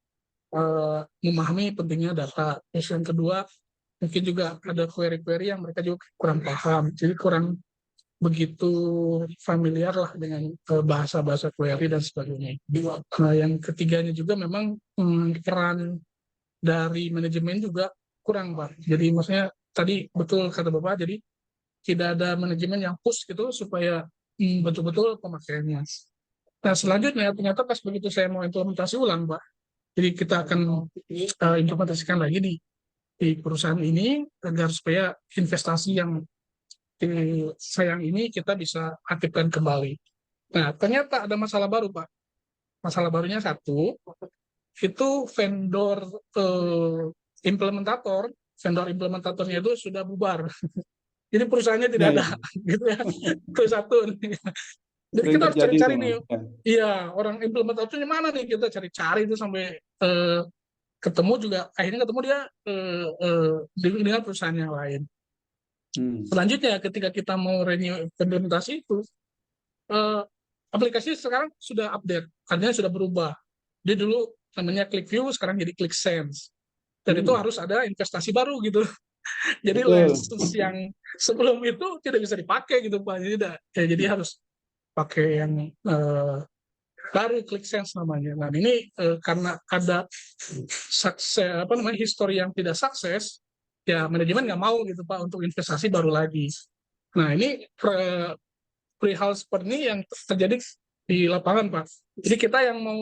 [SPEAKER 3] memahami pentingnya data. Terus yang kedua, mungkin juga ada query-query yang mereka juga kurang paham, jadi kurang begitu familiar lah dengan bahasa-bahasa query dan sebagainya. Nah, yang ketiganya juga memang peran dari manajemen juga kurang Pak. Jadi maksudnya tadi betul kata Bapak, jadi tidak ada manajemen yang push gitu supaya betul-betul pemakaiannya. Nah, selanjutnya ternyata pas begitu saya mau implementasi ulang Pak, jadi kita akan implementasikan lagi di perusahaan ini agar supaya investasi yang sayang ini kita bisa aktifkan kembali. Nah, ternyata ada masalah baru, Pak. Masalah barunya satu, itu vendor implementatornya itu sudah bubar. Jadi perusahaannya tidak
[SPEAKER 1] Ya,
[SPEAKER 3] ada,
[SPEAKER 1] ya.
[SPEAKER 3] gitu ya. Itu satu. Jadi
[SPEAKER 1] Sering
[SPEAKER 3] kita harus
[SPEAKER 1] terjadi
[SPEAKER 3] cari-cari
[SPEAKER 1] itu,
[SPEAKER 3] nih,
[SPEAKER 1] Mas. Ya.
[SPEAKER 3] iya orang implementatornya mana nih, kita cari-cari itu sampai ketemu juga, akhirnya ketemu dia dengan perusahaan yang lain. Selanjutnya ketika kita mau renew implementasi itu, aplikasi sekarang sudah update, artinya sudah berubah. Dia dulu namanya ClickView, sekarang jadi ClickSense. Dan itu harus ada investasi baru gitu. Jadi
[SPEAKER 1] Betul.
[SPEAKER 3] license yang sebelum itu tidak bisa dipakai gitu Pak. Jadi harus pakai yang baru ClickSense namanya. Nah ini karena ada history yang tidak sukses, ya manajemen nggak mau gitu Pak untuk investasi baru lagi. Nah ini perihal seperti ini yang terjadi di lapangan Pak. Jadi kita yang mau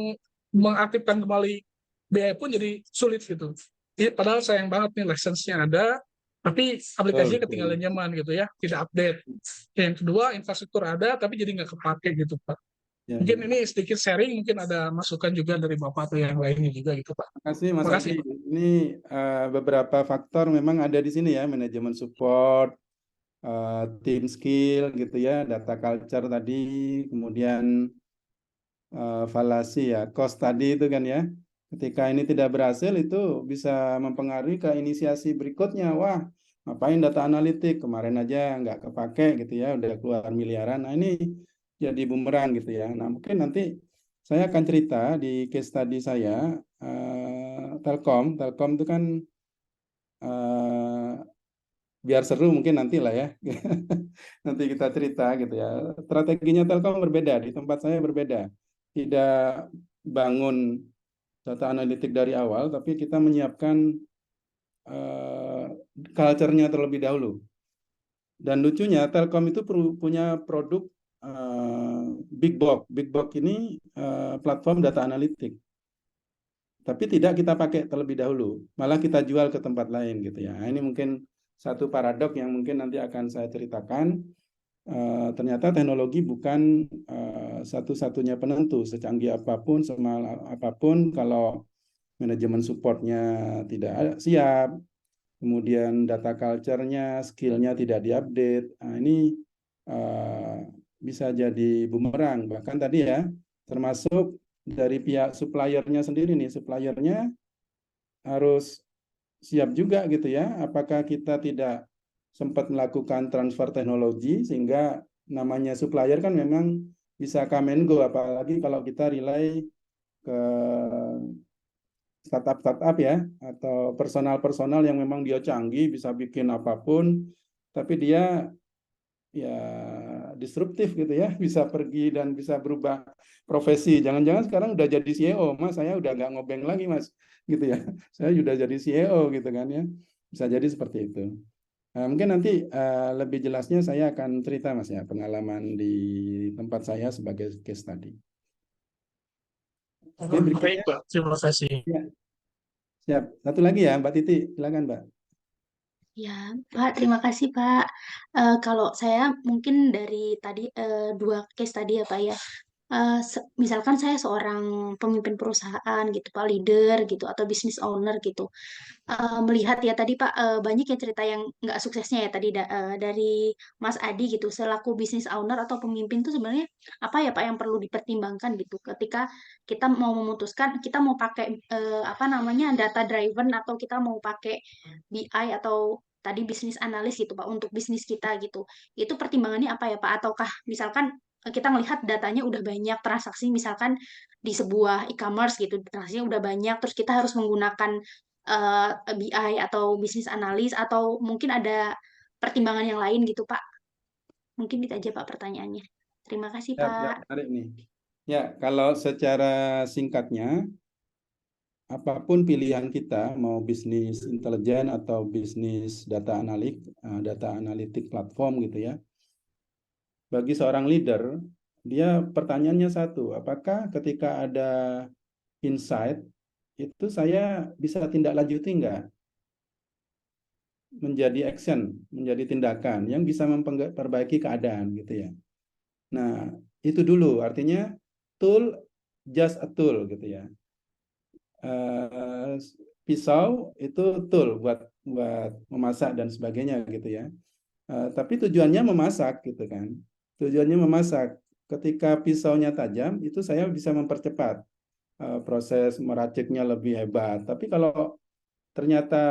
[SPEAKER 3] mengaktifkan kembali BI pun jadi sulit gitu. Jadi padahal sayang banget nih license-nya ada, tapi aplikasinya ketinggalan zaman gitu ya, tidak update. Yang kedua infrastruktur ada, tapi jadi nggak kepake gitu Pak.
[SPEAKER 1] Ya,
[SPEAKER 3] Mungkin
[SPEAKER 1] ya.
[SPEAKER 3] ini sedikit sharing, mungkin ada masukan juga dari Bapak atau yang lainnya juga gitu Pak.
[SPEAKER 1] Terima kasih Mas
[SPEAKER 3] Terima kasih.
[SPEAKER 1] Aldi. Ini beberapa faktor memang ada di sini ya, manajemen support, team skill gitu ya, data culture tadi, kemudian fallacy ya, cost tadi itu kan ya. Ketika ini tidak berhasil itu bisa mempengaruhi ke inisiasi berikutnya. Wah, ngapain data analitik? Kemarin aja nggak kepake gitu ya, udah keluar miliaran. Nah ini jadi bumerang gitu ya. Nah mungkin nanti saya akan cerita di case study saya, Telkom. Telkom itu kan biar seru mungkin nanti lah ya. Nanti kita cerita gitu ya. Strateginya Telkom berbeda, di tempat saya berbeda. Tidak bangun data analitik dari awal, tapi kita menyiapkan culture-nya terlebih dahulu. Dan lucunya Telkom itu punya produk Big Box. Big Box ini platform data analitik. Tapi tidak kita pakai terlebih dahulu, malah kita jual ke tempat lain gitu ya. Nah, ini mungkin satu paradok yang mungkin nanti akan saya ceritakan. Ternyata teknologi bukan satu-satunya penentu. Secanggih apapun, semahal apapun, kalau manajemen supportnya tidak siap, kemudian data culture-nya, skill-nya tidak diupdate, nah, ini bisa jadi bumerang. Bahkan tadi ya, termasuk dari pihak suppliernya sendiri nih, suppliernya harus siap juga gitu ya. Apakah kita tidak sempat melakukan transfer teknologi sehingga namanya supplier kan memang bisa come and go, apalagi kalau kita rely ke startup ya, atau personal yang memang dia canggih bisa bikin apapun, tapi dia ya disruptif gitu ya, bisa pergi dan bisa berubah profesi. Jangan-jangan sekarang udah jadi CEO, Mas, saya udah nggak ngobeng lagi Mas, gitu ya. Saya udah jadi CEO gitu kan ya. Bisa jadi seperti itu. Nah, mungkin nanti lebih jelasnya saya akan cerita Mas ya, pengalaman di tempat saya sebagai case study. Oke, berikutnya.
[SPEAKER 3] Baik Pak, terima kasih.
[SPEAKER 1] Ya, siap. Satu lagi ya, Mbak Titi, silakan Mbak.
[SPEAKER 4] Ya, Pak, terima kasih Pak. Kalau saya mungkin dari tadi 2 case tadi ya Pak ya. misalkan saya seorang pemimpin perusahaan gitu Pak, leader gitu atau business owner gitu. Melihat ya tadi Pak, banyak ya cerita yang nggak suksesnya ya tadi dari Mas Adi gitu selaku business owner atau pemimpin tuh sebenarnya apa ya Pak yang perlu dipertimbangkan gitu ketika kita mau memutuskan kita mau pakai apa namanya data driven atau kita mau pakai BI atau tadi bisnis analis gitu Pak untuk bisnis kita gitu. Itu pertimbangannya apa ya Pak? Ataukah misalkan kita melihat datanya udah banyak transaksi misalkan di sebuah e-commerce gitu transaksinya udah banyak terus kita harus menggunakan BI atau bisnis analis atau mungkin ada pertimbangan yang lain gitu Pak. Mungkin itu aja Pak pertanyaannya. Terima kasih
[SPEAKER 1] Ya,
[SPEAKER 4] Pak.
[SPEAKER 1] menarik nih. Ya, kalau secara singkatnya, apapun pilihan kita, mau bisnis intelijen atau bisnis data analitik platform gitu ya, bagi seorang leader, dia pertanyaannya satu, apakah ketika ada insight, itu saya bisa tindak lanjuti enggak? Menjadi action, menjadi tindakan yang bisa memperbaiki keadaan gitu ya. Nah, itu dulu, artinya tool, just a tool gitu ya. Pisau itu tool buat memasak dan sebagainya gitu ya. Tapi tujuannya memasak gitu kan. Tujuannya memasak. Ketika pisaunya tajam, itu saya bisa mempercepat proses meraciknya lebih hebat. Tapi kalau ternyata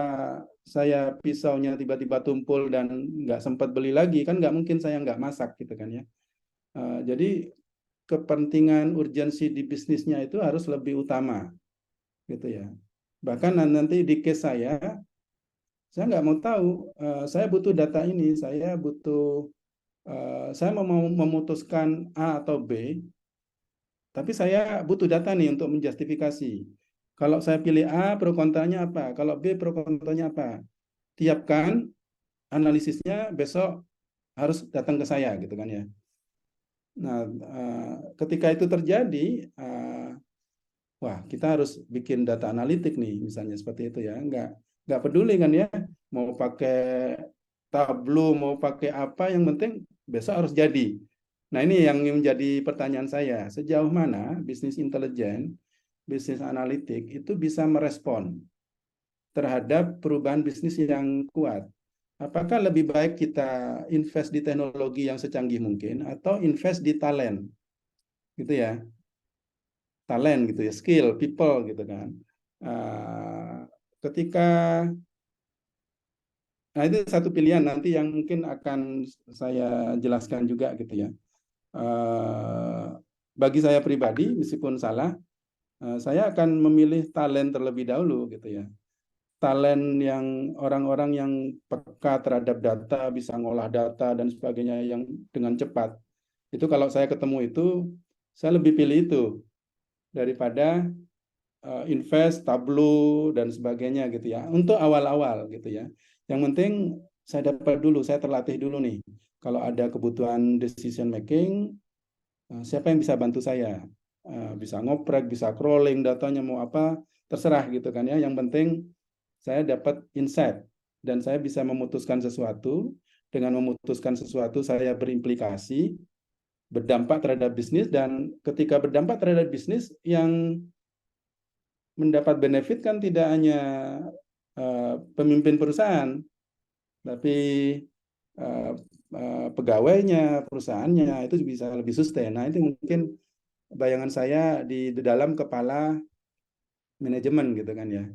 [SPEAKER 1] saya pisaunya tiba-tiba tumpul dan nggak sempat beli lagi, kan nggak mungkin saya nggak masak gitu kan ya. Jadi kepentingan urgensi di bisnisnya itu harus lebih utama gitu ya. Bahkan nanti di case saya nggak mau tahu, saya butuh data ini, saya mau memutuskan A atau B, tapi saya butuh data nih untuk menjustifikasi. Kalau saya pilih A, pro kontranya apa? Kalau B, pro kontranya apa? Tiapkan analisisnya besok harus datang ke saya gitu kan ya. Nah, ketika itu terjadi, wah kita harus bikin data analitik nih, misalnya seperti itu ya. Nggak peduli kan ya, mau pakai Tableau, mau pakai apa, yang penting besok harus jadi. Nah ini yang menjadi pertanyaan saya, sejauh mana bisnis intelijen, bisnis analitik itu bisa merespon terhadap perubahan bisnis yang kuat. Apakah lebih baik kita invest di teknologi yang secanggih mungkin atau invest di talent, gitu ya, talent gitu ya, skill, people gitu kan. Ketika, nah itu satu pilihan nanti yang mungkin akan saya jelaskan juga gitu ya. Bagi saya pribadi, meskipun salah, saya akan memilih talent terlebih dahulu gitu ya. Talent yang orang-orang yang peka terhadap data, bisa ngolah data dan sebagainya yang dengan cepat. Itu kalau saya ketemu itu, saya lebih pilih itu daripada invest, Tableau dan sebagainya gitu ya. Untuk awal-awal gitu ya. Yang penting saya dapat dulu, saya terlatih dulu nih. Kalau ada kebutuhan decision making, siapa yang bisa bantu saya? Bisa ngoprek, bisa crawling datanya mau apa, terserah gitu kan ya. Yang penting saya dapat insight dan saya bisa memutuskan sesuatu. Dengan memutuskan sesuatu saya berimplikasi, berdampak terhadap bisnis, dan ketika berdampak terhadap bisnis yang mendapat benefit kan tidak hanya pemimpin perusahaan, tapi pegawainya, perusahaannya itu bisa lebih sustain. Nah itu mungkin bayangan saya di dalam kepala manajemen gitu kan ya.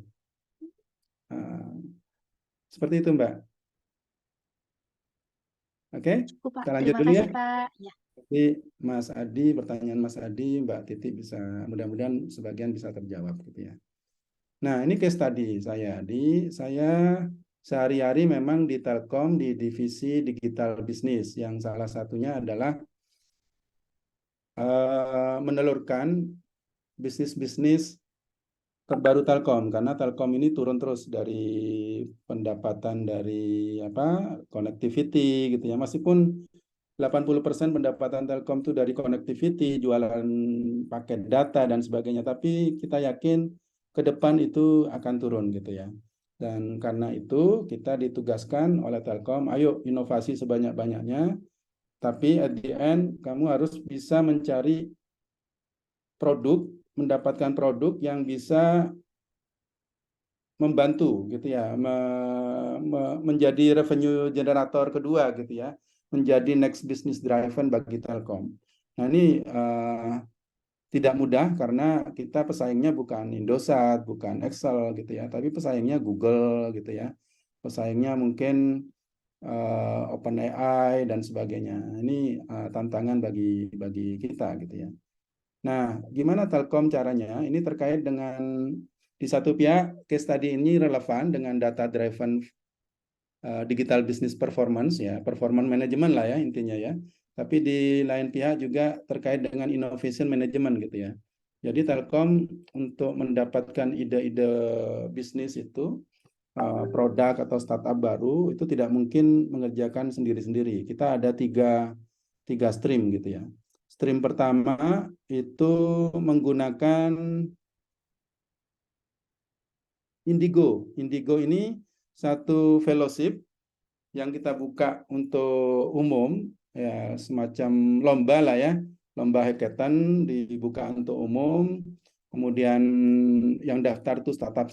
[SPEAKER 1] Seperti itu Mbak. Oke,
[SPEAKER 4] Cukup Pak.
[SPEAKER 1] kita lanjut
[SPEAKER 4] Terima
[SPEAKER 1] dulu ya.
[SPEAKER 4] kasih Pak. Ya.
[SPEAKER 1] Jadi Mas Adi, pertanyaan Mas Adi, Mbak Titi bisa, mudah-mudahan sebagian bisa terjawab gitu ya. Nah ini case tadi saya sehari-hari memang di Telkom di divisi digital bisnis yang salah satunya adalah menelurkan bisnis-bisnis terbaru Telkom, karena Telkom ini turun terus dari pendapatan dari connectivity gitu ya. Meskipun 80% pendapatan Telkom itu dari connectivity, jualan paket data dan sebagainya, tapi kita yakin ke depan itu akan turun gitu ya. Dan karena itu kita ditugaskan oleh Telkom, ayo inovasi sebanyak-banyaknya, tapi at the end kamu harus bisa mencari mendapatkan produk yang bisa membantu gitu ya, menjadi revenue generator kedua gitu ya, menjadi next business driver bagi Telkom. Nah ini tidak mudah karena kita pesaingnya bukan Indosat, bukan Excel gitu ya, tapi pesaingnya Google gitu ya, pesaingnya mungkin OpenAI dan sebagainya. Ini tantangan bagi kita gitu ya. Nah, gimana Telkom caranya? Ini terkait dengan di satu pihak case study ini relevan dengan data driven digital business performance ya, performance management lah ya intinya ya. Tapi di lain pihak juga terkait dengan innovation management gitu ya. Jadi Telkom untuk mendapatkan ide-ide bisnis itu produk atau startup baru itu tidak mungkin mengerjakan sendiri-sendiri. Kita ada tiga stream gitu ya. Stream pertama itu menggunakan Indigo. Indigo ini satu fellowship yang kita buka untuk umum, ya semacam lomba lah ya, lomba hackathon dibuka untuk umum. Kemudian yang daftar itu startup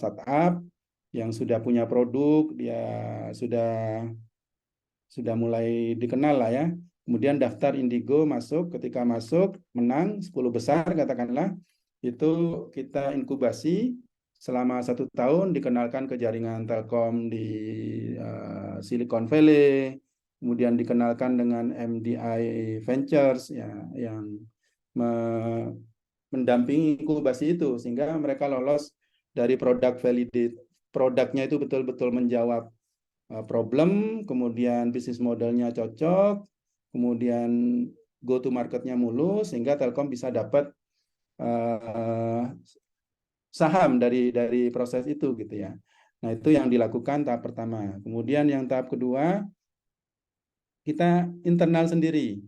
[SPEAKER 1] yang sudah punya produk, dia sudah mulai dikenal lah ya. Kemudian daftar Indigo masuk, ketika masuk menang 10 besar katakanlah, itu kita inkubasi selama 1 tahun, dikenalkan ke jaringan Telkom di Silicon Valley, kemudian dikenalkan dengan MDI Ventures ya, yang mendampingi inkubasi itu sehingga mereka lolos dari produk validate, produknya itu betul-betul menjawab problem, kemudian bisnis modelnya cocok, kemudian go to marketnya mulus sehingga Telkom bisa dapat saham dari proses itu gitu ya. Nah, itu yang dilakukan tahap pertama. Kemudian yang tahap kedua kita internal sendiri.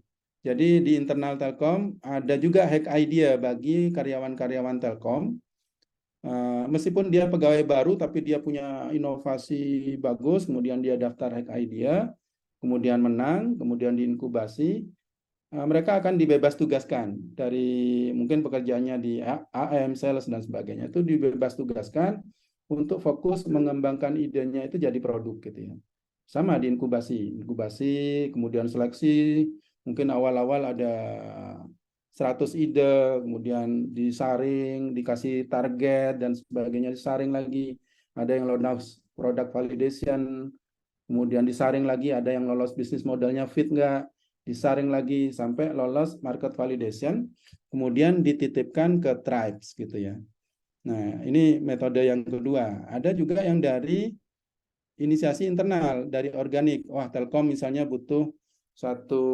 [SPEAKER 1] Jadi di internal Telkom ada juga hack idea bagi karyawan-karyawan Telkom. Meskipun dia pegawai baru tapi dia punya inovasi bagus, kemudian dia daftar hack idea, kemudian menang, kemudian diinkubasi, mereka akan dibebas tugaskan dari mungkin pekerjaannya di AM, sales dan sebagainya, itu dibebas tugaskan untuk fokus mengembangkan idenya itu jadi produk gitu ya. Sama di inkubasi, kemudian seleksi, mungkin awal-awal ada 100 ide, kemudian disaring, dikasih target dan sebagainya, disaring lagi. Ada yang lolos product validation, kemudian disaring lagi, ada yang lolos bisnis modelnya fit nggak, disaring lagi sampai lolos market validation, kemudian dititipkan ke tribes gitu ya. Nah, ini metode yang kedua. Ada juga yang dari inisiasi internal, dari organik. Wah, Telkom misalnya butuh satu,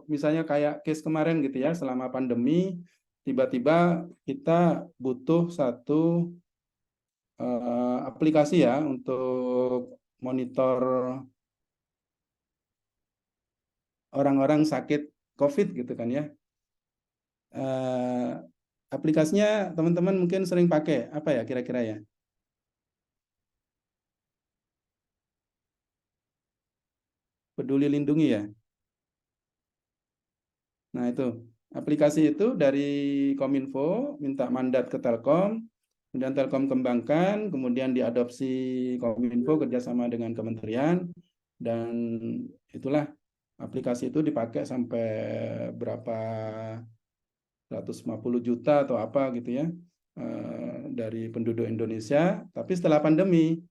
[SPEAKER 1] misalnya kayak case kemarin gitu ya, selama pandemi, tiba-tiba kita butuh satu aplikasi ya untuk monitor orang-orang sakit COVID gitu kan ya. Aplikasinya teman-teman mungkin sering pakai, apa ya kira-kira ya? Peduli Lindungi ya. Nah itu, aplikasi itu dari Kominfo, minta mandat ke Telkom, kemudian Telkom kembangkan, kemudian diadopsi Kominfo kerjasama dengan kementerian, dan itulah aplikasi itu dipakai sampai berapa 150 juta atau apa gitu ya dari penduduk Indonesia. Tapi setelah pandemi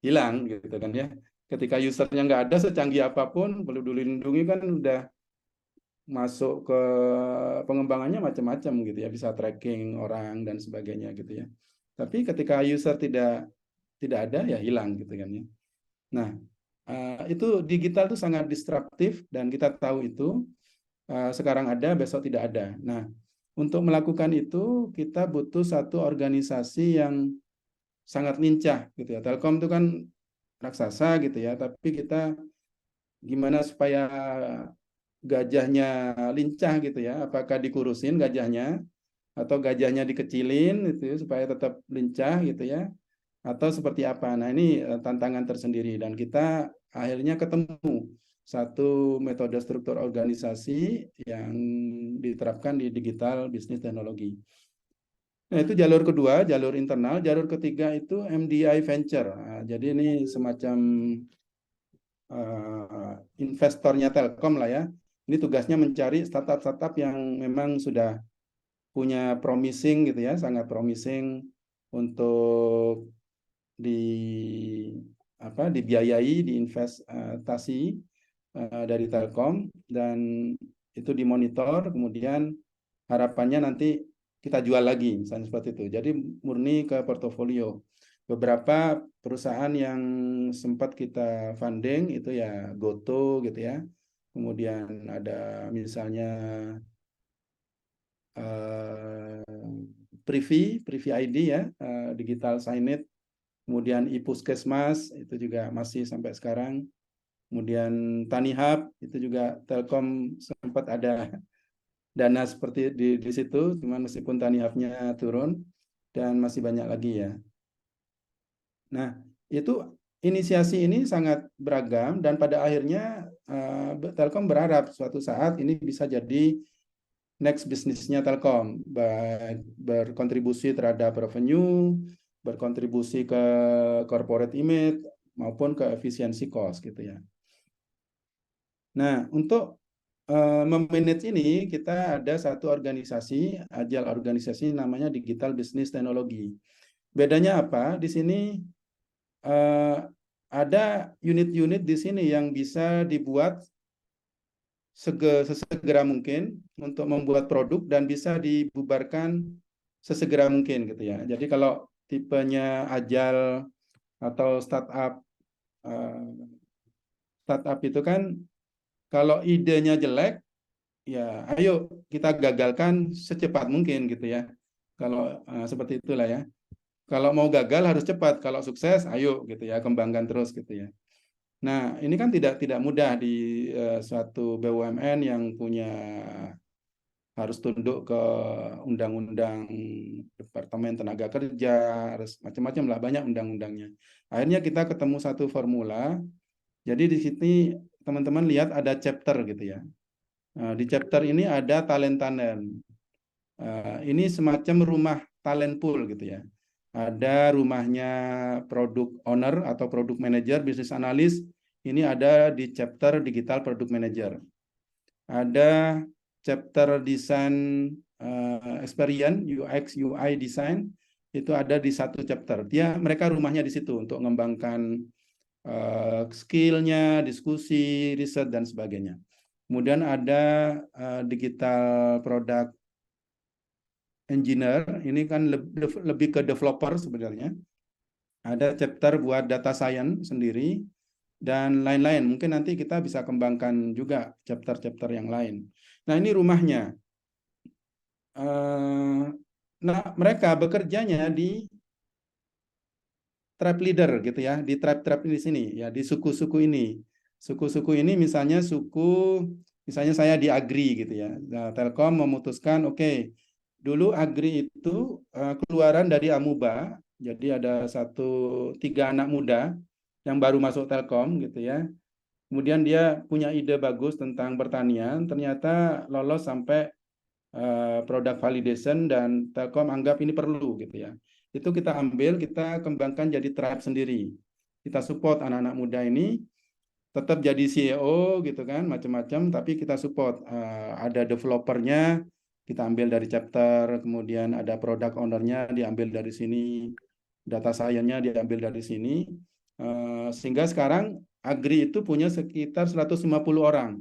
[SPEAKER 1] hilang gitu kan ya. Ketika usernya nggak ada, secanggih apapun, Peduli Lindungi kan udah masuk ke pengembangannya macam-macam gitu ya, bisa tracking orang dan sebagainya gitu ya. Tapi ketika user tidak ada ya hilang gitu kan ya. Nah, itu digital itu sangat disruptif dan kita tahu itu sekarang ada, besok tidak ada. Nah, untuk melakukan itu kita butuh satu organisasi yang sangat lincah gitu ya. Telkom itu kan raksasa gitu ya, tapi kita gimana supaya gajahnya lincah gitu ya, apakah dikurusin gajahnya atau gajahnya dikecilin gitu ya, supaya tetap lincah gitu ya, atau seperti apa. Nah ini tantangan tersendiri dan kita akhirnya ketemu satu metode struktur organisasi yang diterapkan di digital bisnis teknologi. Nah, itu jalur kedua, jalur internal. Jalur ketiga itu MDI Venture. Nah, jadi ini semacam investornya Telkom lah ya. Ini tugasnya mencari startup-startup yang memang sudah punya promising gitu ya, sangat promising untuk dibiayai, diinvestasi dari Telkom, dan itu dimonitor, kemudian harapannya nanti kita jual lagi, misalnya seperti itu. Jadi murni ke portofolio. Beberapa perusahaan yang sempat kita funding itu ya Goto gitu ya. Kemudian ada misalnya Privi ID ya, Digital Signet. Kemudian iPuskesmas itu juga masih sampai sekarang. Kemudian Tanihub itu juga Telkom sempat ada dana seperti di situ, cuman meskipun Tanihubnya turun, dan masih banyak lagi ya. Nah, itu inisiasi ini sangat beragam, dan pada akhirnya Telkom berharap suatu saat ini bisa jadi next bisnisnya Telkom, berkontribusi terhadap revenue, berkontribusi ke corporate image, maupun ke efisiensi cost gitu ya. Nah, untuk memanage ini kita ada satu organisasi, agile organisasi namanya Digital Business Technology. Bedanya apa? Di sini ada unit-unit di sini yang bisa dibuat sesegera mungkin untuk membuat produk dan bisa dibubarkan sesegera mungkin gitu ya. Jadi kalau tipenya agile atau startup itu kan kalau idenya jelek, ya ayo kita gagalkan secepat mungkin gitu ya. Kalau seperti itulah ya. Kalau mau gagal harus cepat, kalau sukses ayo gitu ya, kembangkan terus gitu ya. Nah, ini kan tidak mudah di suatu BUMN yang punya harus tunduk ke undang-undang Departemen Tenaga Kerja, harus macam-macam lah, banyak undang-undangnya. Akhirnya kita ketemu satu formula. Jadi di sini teman-teman lihat ada chapter gitu ya. Di chapter ini ada talent. Ini semacam rumah talent pool gitu ya. Ada rumahnya product owner atau product manager, business analyst. Ini ada di chapter digital product manager. Ada chapter design experience, UX, UI design. Itu ada di satu chapter. Mereka rumahnya di situ untuk mengembangkan skill-nya, diskusi, riset, dan sebagainya. Kemudian ada digital product engineer, ini kan lebih ke developer sebenarnya. Ada chapter buat data science sendiri, dan lain-lain. Mungkin nanti kita bisa kembangkan juga chapter-chapter yang lain. Nah, ini rumahnya. Nah, mereka bekerjanya di tribe leader gitu ya, di tribe di sini ya, di suku-suku ini. Suku-suku ini misalnya misalnya saya di Agri gitu ya. Nah, Telkom memutuskan dulu Agri itu keluaran dari Amuba, jadi ada 3 anak muda yang baru masuk Telkom gitu ya. Kemudian dia punya ide bagus tentang pertanian, ternyata lolos sampai product validation, dan Telkom anggap ini perlu gitu ya. Itu kita ambil, kita kembangkan jadi tribe sendiri. Kita support anak-anak muda ini, tetap jadi CEO gitu kan, macam-macam, tapi kita support. Ada developernya, kita ambil dari chapter, kemudian ada product owner-nya diambil dari sini, data science-nya diambil dari sini, sehingga sekarang Agri itu punya sekitar 150 orang.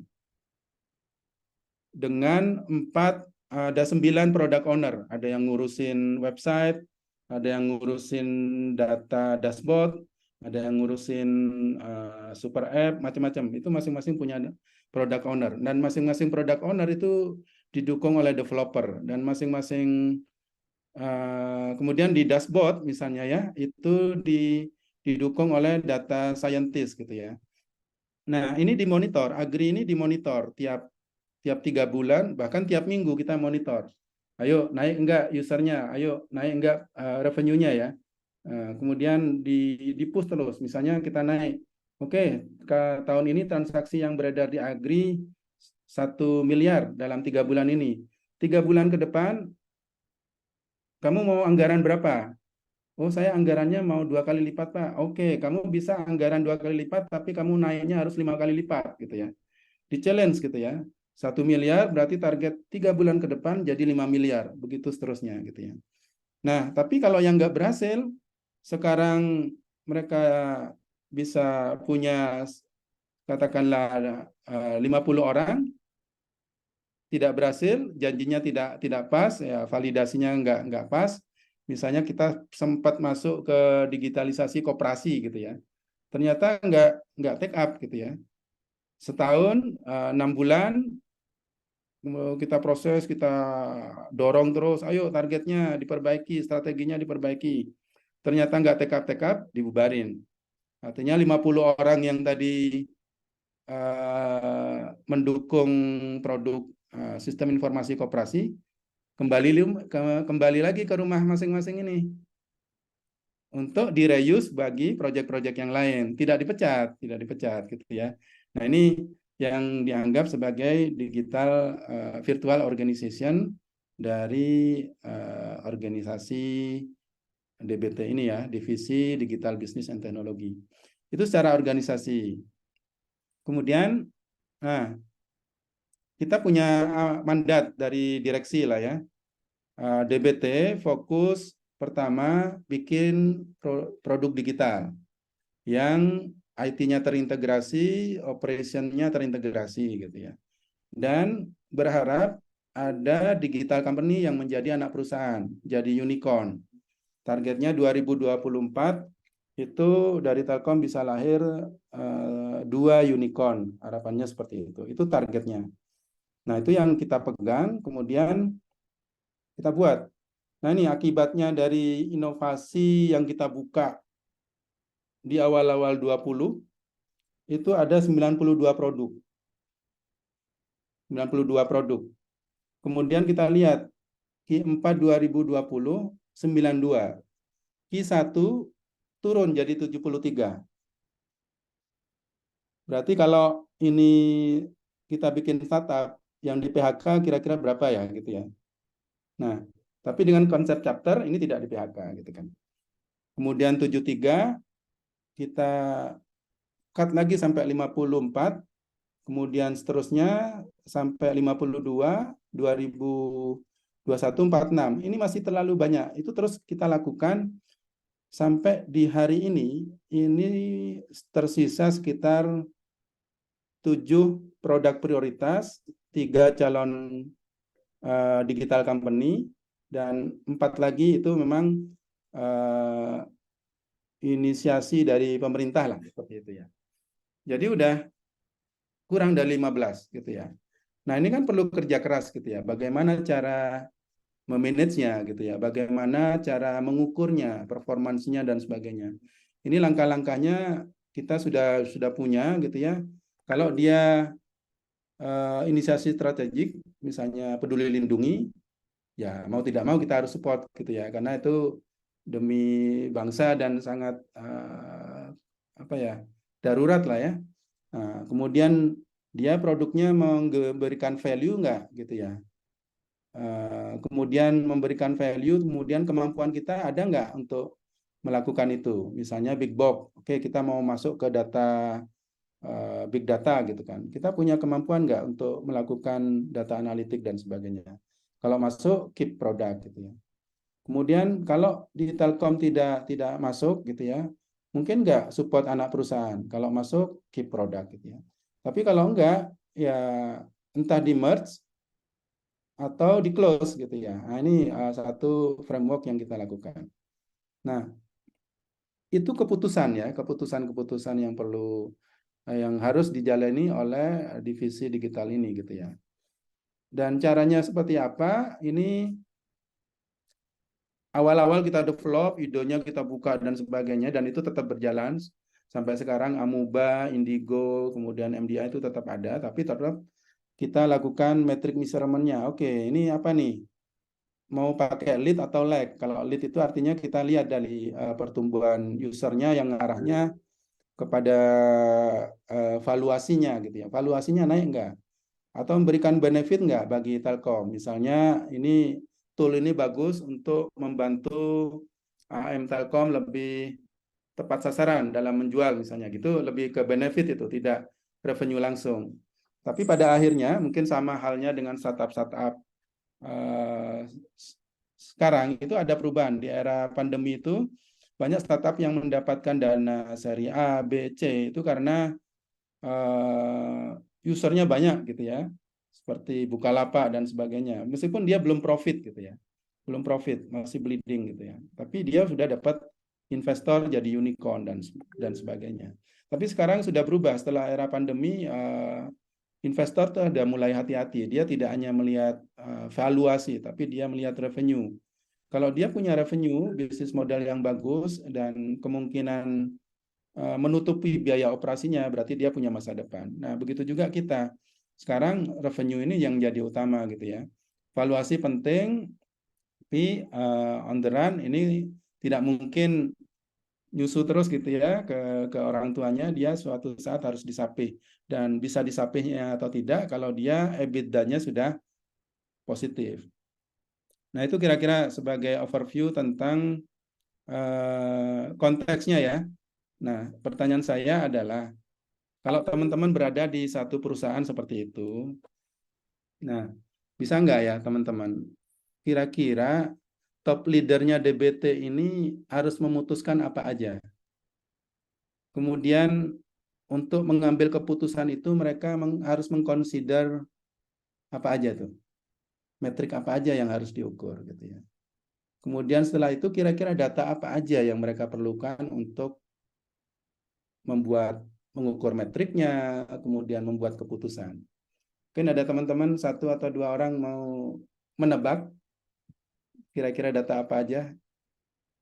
[SPEAKER 1] Dengan 9 product owner, ada yang ngurusin website, ada yang ngurusin data dashboard, ada yang ngurusin super app, macam-macam. Itu masing-masing punya product owner, dan masing-masing product owner itu didukung oleh developer, dan masing-masing kemudian di dashboard misalnya ya, itu didukung oleh data scientist gitu ya. Nah, ini dimonitor, Agri ini dimonitor tiap 3 bulan, bahkan tiap minggu kita monitor. Ayo naik enggak usernya, ayo naik enggak revenue-nya ya. Kemudian di push terus, misalnya kita naik Oke, tahun ini transaksi yang beredar di Agri 1 miliar dalam 3 bulan ini. 3 bulan ke depan, kamu mau anggaran berapa? Oh, saya anggarannya mau 2 kali lipat, Pak. Oke, kamu bisa anggaran 2 kali lipat, tapi kamu naiknya harus 5 kali lipat, gitu ya. Di challenge, gitu ya. 1 miliar berarti target 3 bulan ke depan jadi 5 miliar, begitu seterusnya, gitu ya. Nah, tapi kalau yang nggak berhasil, sekarang mereka bisa punya katakanlah 50 orang, tidak berhasil, janjinya tidak pas, ya validasinya nggak pas. Misalnya kita sempat masuk ke digitalisasi koperasi gitu ya, ternyata nggak take up gitu ya. Setahun 6 bulan kita proses, kita dorong terus, ayo targetnya diperbaiki, strateginya diperbaiki. Ternyata nggak take up, dibubarin. Artinya 50 orang yang tadi mendukung produk sistem informasi koperasi kembali lagi ke rumah masing-masing ini untuk direuse bagi proyek-proyek yang lain, tidak dipecat gitu ya. Nah, ini yang dianggap sebagai digital virtual organization dari organisasi DBT ini ya, Divisi Digital Business and Technology. Itu secara organisasi. Kemudian, nah, kita punya mandat dari direksi lah ya. DBT fokus pertama bikin produk digital yang IT-nya terintegrasi, operation-nya terintegrasi gitu ya. Dan berharap ada digital company yang menjadi anak perusahaan, jadi unicorn. Targetnya 2024 itu dari Telkom bisa lahir 2 unicorn, harapannya seperti itu. Itu targetnya. Nah, itu yang kita pegang, kemudian kita buat. Nah, ini akibatnya dari inovasi yang kita buka di awal-awal 20, itu ada 92 produk. 92 produk. Kemudian kita lihat, Q4 2020, 92. Q1 turun jadi 73. Berarti kalau ini kita bikin startup, yang di PHK kira-kira berapa ya gitu ya. Nah, tapi dengan konsep chapter ini tidak di PHK gitu kan. Kemudian 73 kita cut lagi sampai 54, kemudian seterusnya sampai 52, 2021 46. Ini masih terlalu banyak. Itu terus kita lakukan sampai di hari ini tersisa sekitar 7 produk prioritas, 3 calon digital company, dan 4 lagi itu memang inisiasi dari pemerintah lah seperti itu ya. Jadi udah kurang dari 15 gitu ya. Nah, ini kan perlu kerja keras gitu ya. Bagaimana cara memanagenya gitu ya. Bagaimana cara mengukurnya, performansinya dan sebagainya. Ini langkah-langkahnya kita sudah punya gitu ya. Kalau dia inisiasi strategik, misalnya Peduli Lindungi, ya mau tidak mau kita harus support gitu ya, karena itu demi bangsa dan sangat darurat lah ya. Nah, kemudian dia produknya memberikan value nggak gitu ya. Kemudian memberikan value, kemudian kemampuan kita ada nggak untuk melakukan itu. Misalnya big box, oke kita mau masuk ke data big data gitu kan. Kita punya kemampuan nggak untuk melakukan data analitik dan sebagainya. Kalau masuk, keep product gitu ya. Kemudian kalau di Telkom tidak masuk gitu ya, mungkin nggak support anak perusahaan. Kalau masuk, keep product gitu ya. Tapi kalau enggak, ya entah di merge atau di close gitu ya. Nah, ini satu framework yang kita lakukan. Nah, itu keputusan ya, keputusan yang perlu yang harus dijalani oleh divisi digital ini gitu ya. Dan caranya seperti apa? Ini awal-awal kita develop, idenya kita buka dan sebagainya, dan itu tetap berjalan sampai sekarang. Amuba, Indigo, kemudian MDI itu tetap ada, tapi tetap kita lakukan metric measurement-nya. Oke, ini apa nih? Mau pakai lead atau lag? Kalau lead itu artinya kita lihat dari pertumbuhan usernya yang arahnya kepada valuasinya gitu ya. Valuasinya naik enggak? Atau memberikan benefit enggak bagi Telkom? Misalnya ini tool ini bagus untuk membantu AM Telkom lebih tepat sasaran dalam menjual misalnya gitu, lebih ke benefit itu, tidak revenue langsung. Tapi pada akhirnya mungkin sama halnya dengan startup-startup sekarang itu ada perubahan. Di era pandemi itu banyak startup yang mendapatkan dana seri A, B, C itu karena usernya banyak gitu ya, seperti Bukalapak dan sebagainya. Meskipun dia belum profit gitu ya, belum profit, masih bleeding gitu ya. Tapi dia sudah dapat investor jadi unicorn dan sebagainya. Tapi sekarang sudah berubah setelah era pandemi. Investor tuh ada mulai hati-hati. Dia tidak hanya melihat valuasi, tapi dia melihat revenue. Kalau dia punya revenue, bisnis modal yang bagus dan kemungkinan menutupi biaya operasinya, berarti dia punya masa depan. Nah, begitu juga kita. Sekarang revenue ini yang jadi utama gitu ya. Valuasi penting, tapi on the run ini tidak mungkin nyusu terus gitu ya ke orang tuanya. Dia suatu saat harus disapih, dan bisa disapihnya atau tidak kalau dia EBITDA-nya sudah positif. Nah, itu kira-kira sebagai overview tentang konteksnya ya. Nah, pertanyaan saya adalah, kalau teman-teman berada di satu perusahaan seperti itu, nah, bisa nggak ya teman-teman, kira-kira top leadernya DBT ini harus memutuskan apa aja? Kemudian untuk mengambil keputusan itu mereka harus mengconsider apa aja tuh? Metrik apa aja yang harus diukur gitu ya. Kemudian setelah itu kira-kira data apa aja yang mereka perlukan untuk mengukur metriknya, kemudian membuat keputusan. Mungkin ada teman-teman satu atau dua orang mau menebak kira-kira data apa aja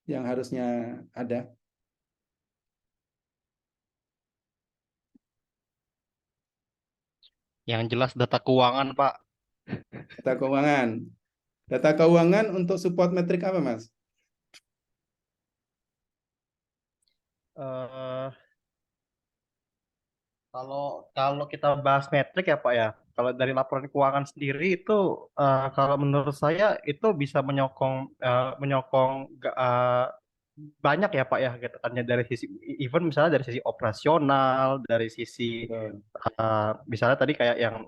[SPEAKER 1] yang harusnya ada.
[SPEAKER 5] Yang jelas data keuangan, Pak.
[SPEAKER 1] Data keuangan. Data keuangan untuk support metrik apa, Mas?
[SPEAKER 5] Eh, kalau kita bahas metrik ya Pak ya, kalau dari laporan keuangan sendiri itu kalau menurut saya itu bisa menyokong banyak ya Pak ya, gitu kan ya, dari sisi even misalnya dari sisi operasional, dari sisi
[SPEAKER 1] Betul.
[SPEAKER 5] misalnya tadi kayak yang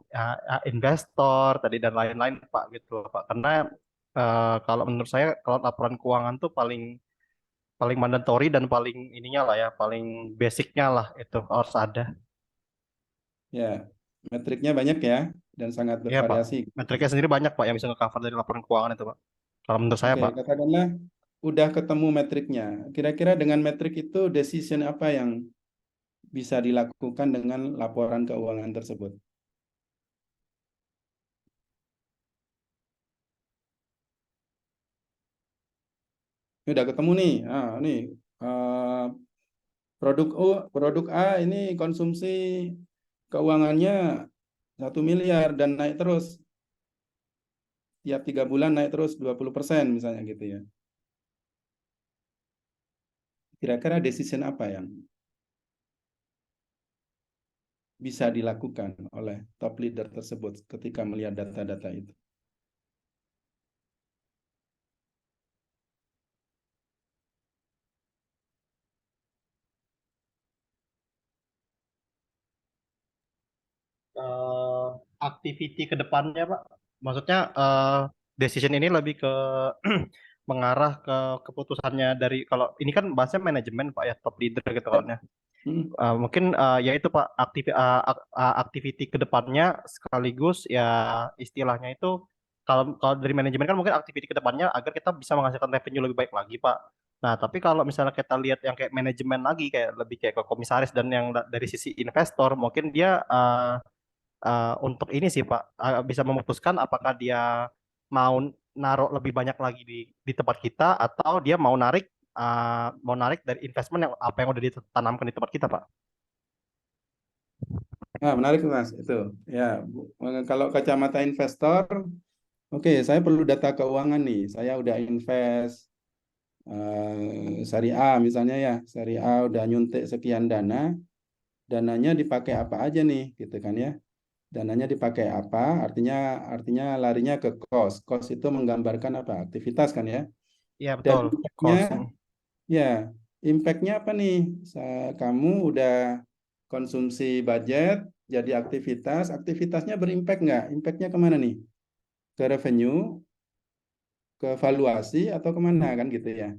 [SPEAKER 5] investor tadi dan lain-lain Pak gitu Pak. Karena kalau menurut saya kalau laporan keuangan tuh paling paling mandatory dan paling ininya lah ya, paling basicnya lah itu harus ada.
[SPEAKER 1] Ya, metriknya banyak ya dan sangat
[SPEAKER 5] Iya Pak,
[SPEAKER 1] bervariasi.
[SPEAKER 5] metriknya sendiri banyak Pak yang bisa nge-cover dari laporan keuangan itu Pak. Kalau menurut saya
[SPEAKER 1] Oke,
[SPEAKER 5] Pak.
[SPEAKER 1] katakanlah udah ketemu metriknya. Kira-kira dengan metrik itu decision apa yang bisa dilakukan dengan laporan keuangan tersebut? Ini udah ketemu nih. Nih eh, produk A ini konsumsi keuangannya 1 miliar dan naik terus. Tiap 3 bulan naik terus 20% misalnya gitu ya. Kira-kira decision apa yang bisa dilakukan oleh top leader tersebut ketika melihat data-data itu?
[SPEAKER 5] eh Activity ke depannya Pak. Maksudnya decision ini lebih ke mengarah ke keputusannya dari, kalau ini kan bahasnya manajemen Pak ya, top leader gitu kan ya.
[SPEAKER 1] Hmm.
[SPEAKER 5] Mungkin ya itu Pak, activity ke depannya sekaligus ya istilahnya itu, kalau kalau dari manajemen kan mungkin activity ke depannya agar kita bisa menghasilkan revenue lebih baik lagi Pak. Nah, tapi kalau misalnya kita lihat yang kayak manajemen lagi, kayak lebih kayak ke komisaris dan yang dari sisi investor, mungkin dia untuk ini sih Pak, bisa memutuskan apakah dia mau naruh lebih banyak lagi di tempat kita, atau dia mau narik dari investment yang apa yang udah ditanamkan di tempat kita Pak.
[SPEAKER 1] Nah, menarik Mas itu. Ya, kalau kacamata investor, oke, saya perlu data keuangan nih. Saya udah invest Seri A misalnya ya, seri A udah nyuntik sekian dana, dananya dipakai apa aja nih, gitu kan ya. Dananya dipakai apa? Artinya larinya ke cost. Cost itu menggambarkan apa? Aktivitas kan ya.
[SPEAKER 5] Iya
[SPEAKER 1] Dan
[SPEAKER 5] betul.
[SPEAKER 1] impact-nya,
[SPEAKER 5] Cost.
[SPEAKER 1] ya, impact-nya apa nih? Kamu udah konsumsi budget, jadi aktivitasnya berimpact nggak? Impact-nya kemana nih? Ke revenue, ke valuasi, atau kemana kan gitu ya.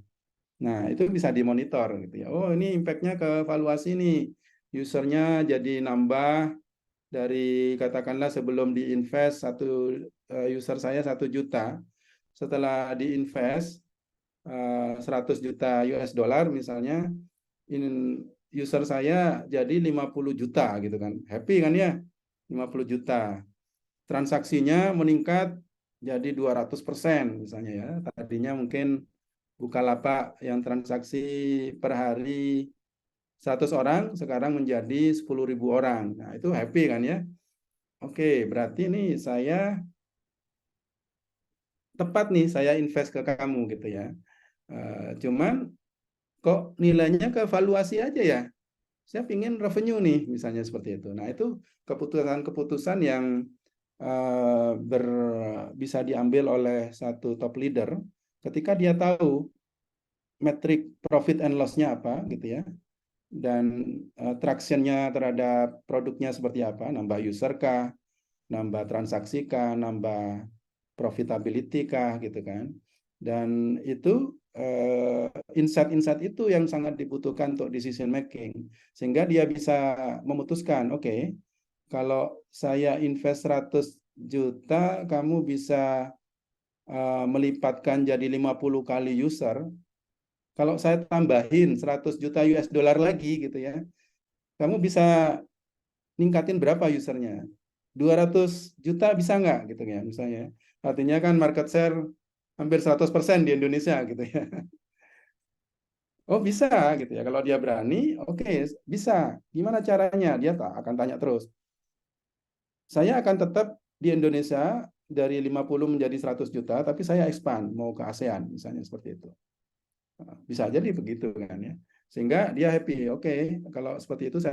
[SPEAKER 1] Nah, itu bisa dimonitor gitu ya. Oh, ini impact-nya ke valuasi nih. Usernya jadi nambah dari katakanlah sebelum diinvest user saya 1 juta. Setelah diinvest 100 juta US dollar misalnya, user saya jadi 50 juta gitu kan. Happy kan ya? 50 juta. Transaksinya meningkat jadi 200% misalnya ya. Tadinya mungkin Bukalapak yang transaksi per hari 100 orang, sekarang menjadi 10.000 orang. Nah, itu happy kan ya? Oke, berarti nih saya tepat nih saya invest ke kamu gitu ya. Cuman kok nilainya ke valuasi aja ya? Saya pingin revenue nih, misalnya seperti itu. Nah, itu keputusan-keputusan yang bisa diambil oleh satu top leader ketika dia tahu metrik profit and loss-nya apa gitu ya, dan traction-nya terhadap produknya seperti apa, nambah user kah, nambah transaksi kah, nambah profitability kah gitu kan. Dan itu insight-insight itu yang sangat dibutuhkan untuk decision making, sehingga dia bisa memutuskan, oke, kalau saya invest 100 juta, kamu bisa melipatkan jadi 50 kali user. Kalau saya tambahin 100 juta US dollar lagi gitu ya, kamu bisa ningkatin berapa usernya? 200 juta bisa nggak gitu ya misalnya. Artinya kan market share hampir 100% di Indonesia gitu ya. Oh bisa gitu ya. Kalau dia berani, oke, bisa. Gimana caranya? Dia akan tanya terus. Saya akan tetap di Indonesia dari 50 menjadi 100 juta, tapi saya expand mau ke ASEAN misalnya seperti itu. Bisa jadi begitu kan ya. Sehingga dia happy. Oke, kalau seperti itu saya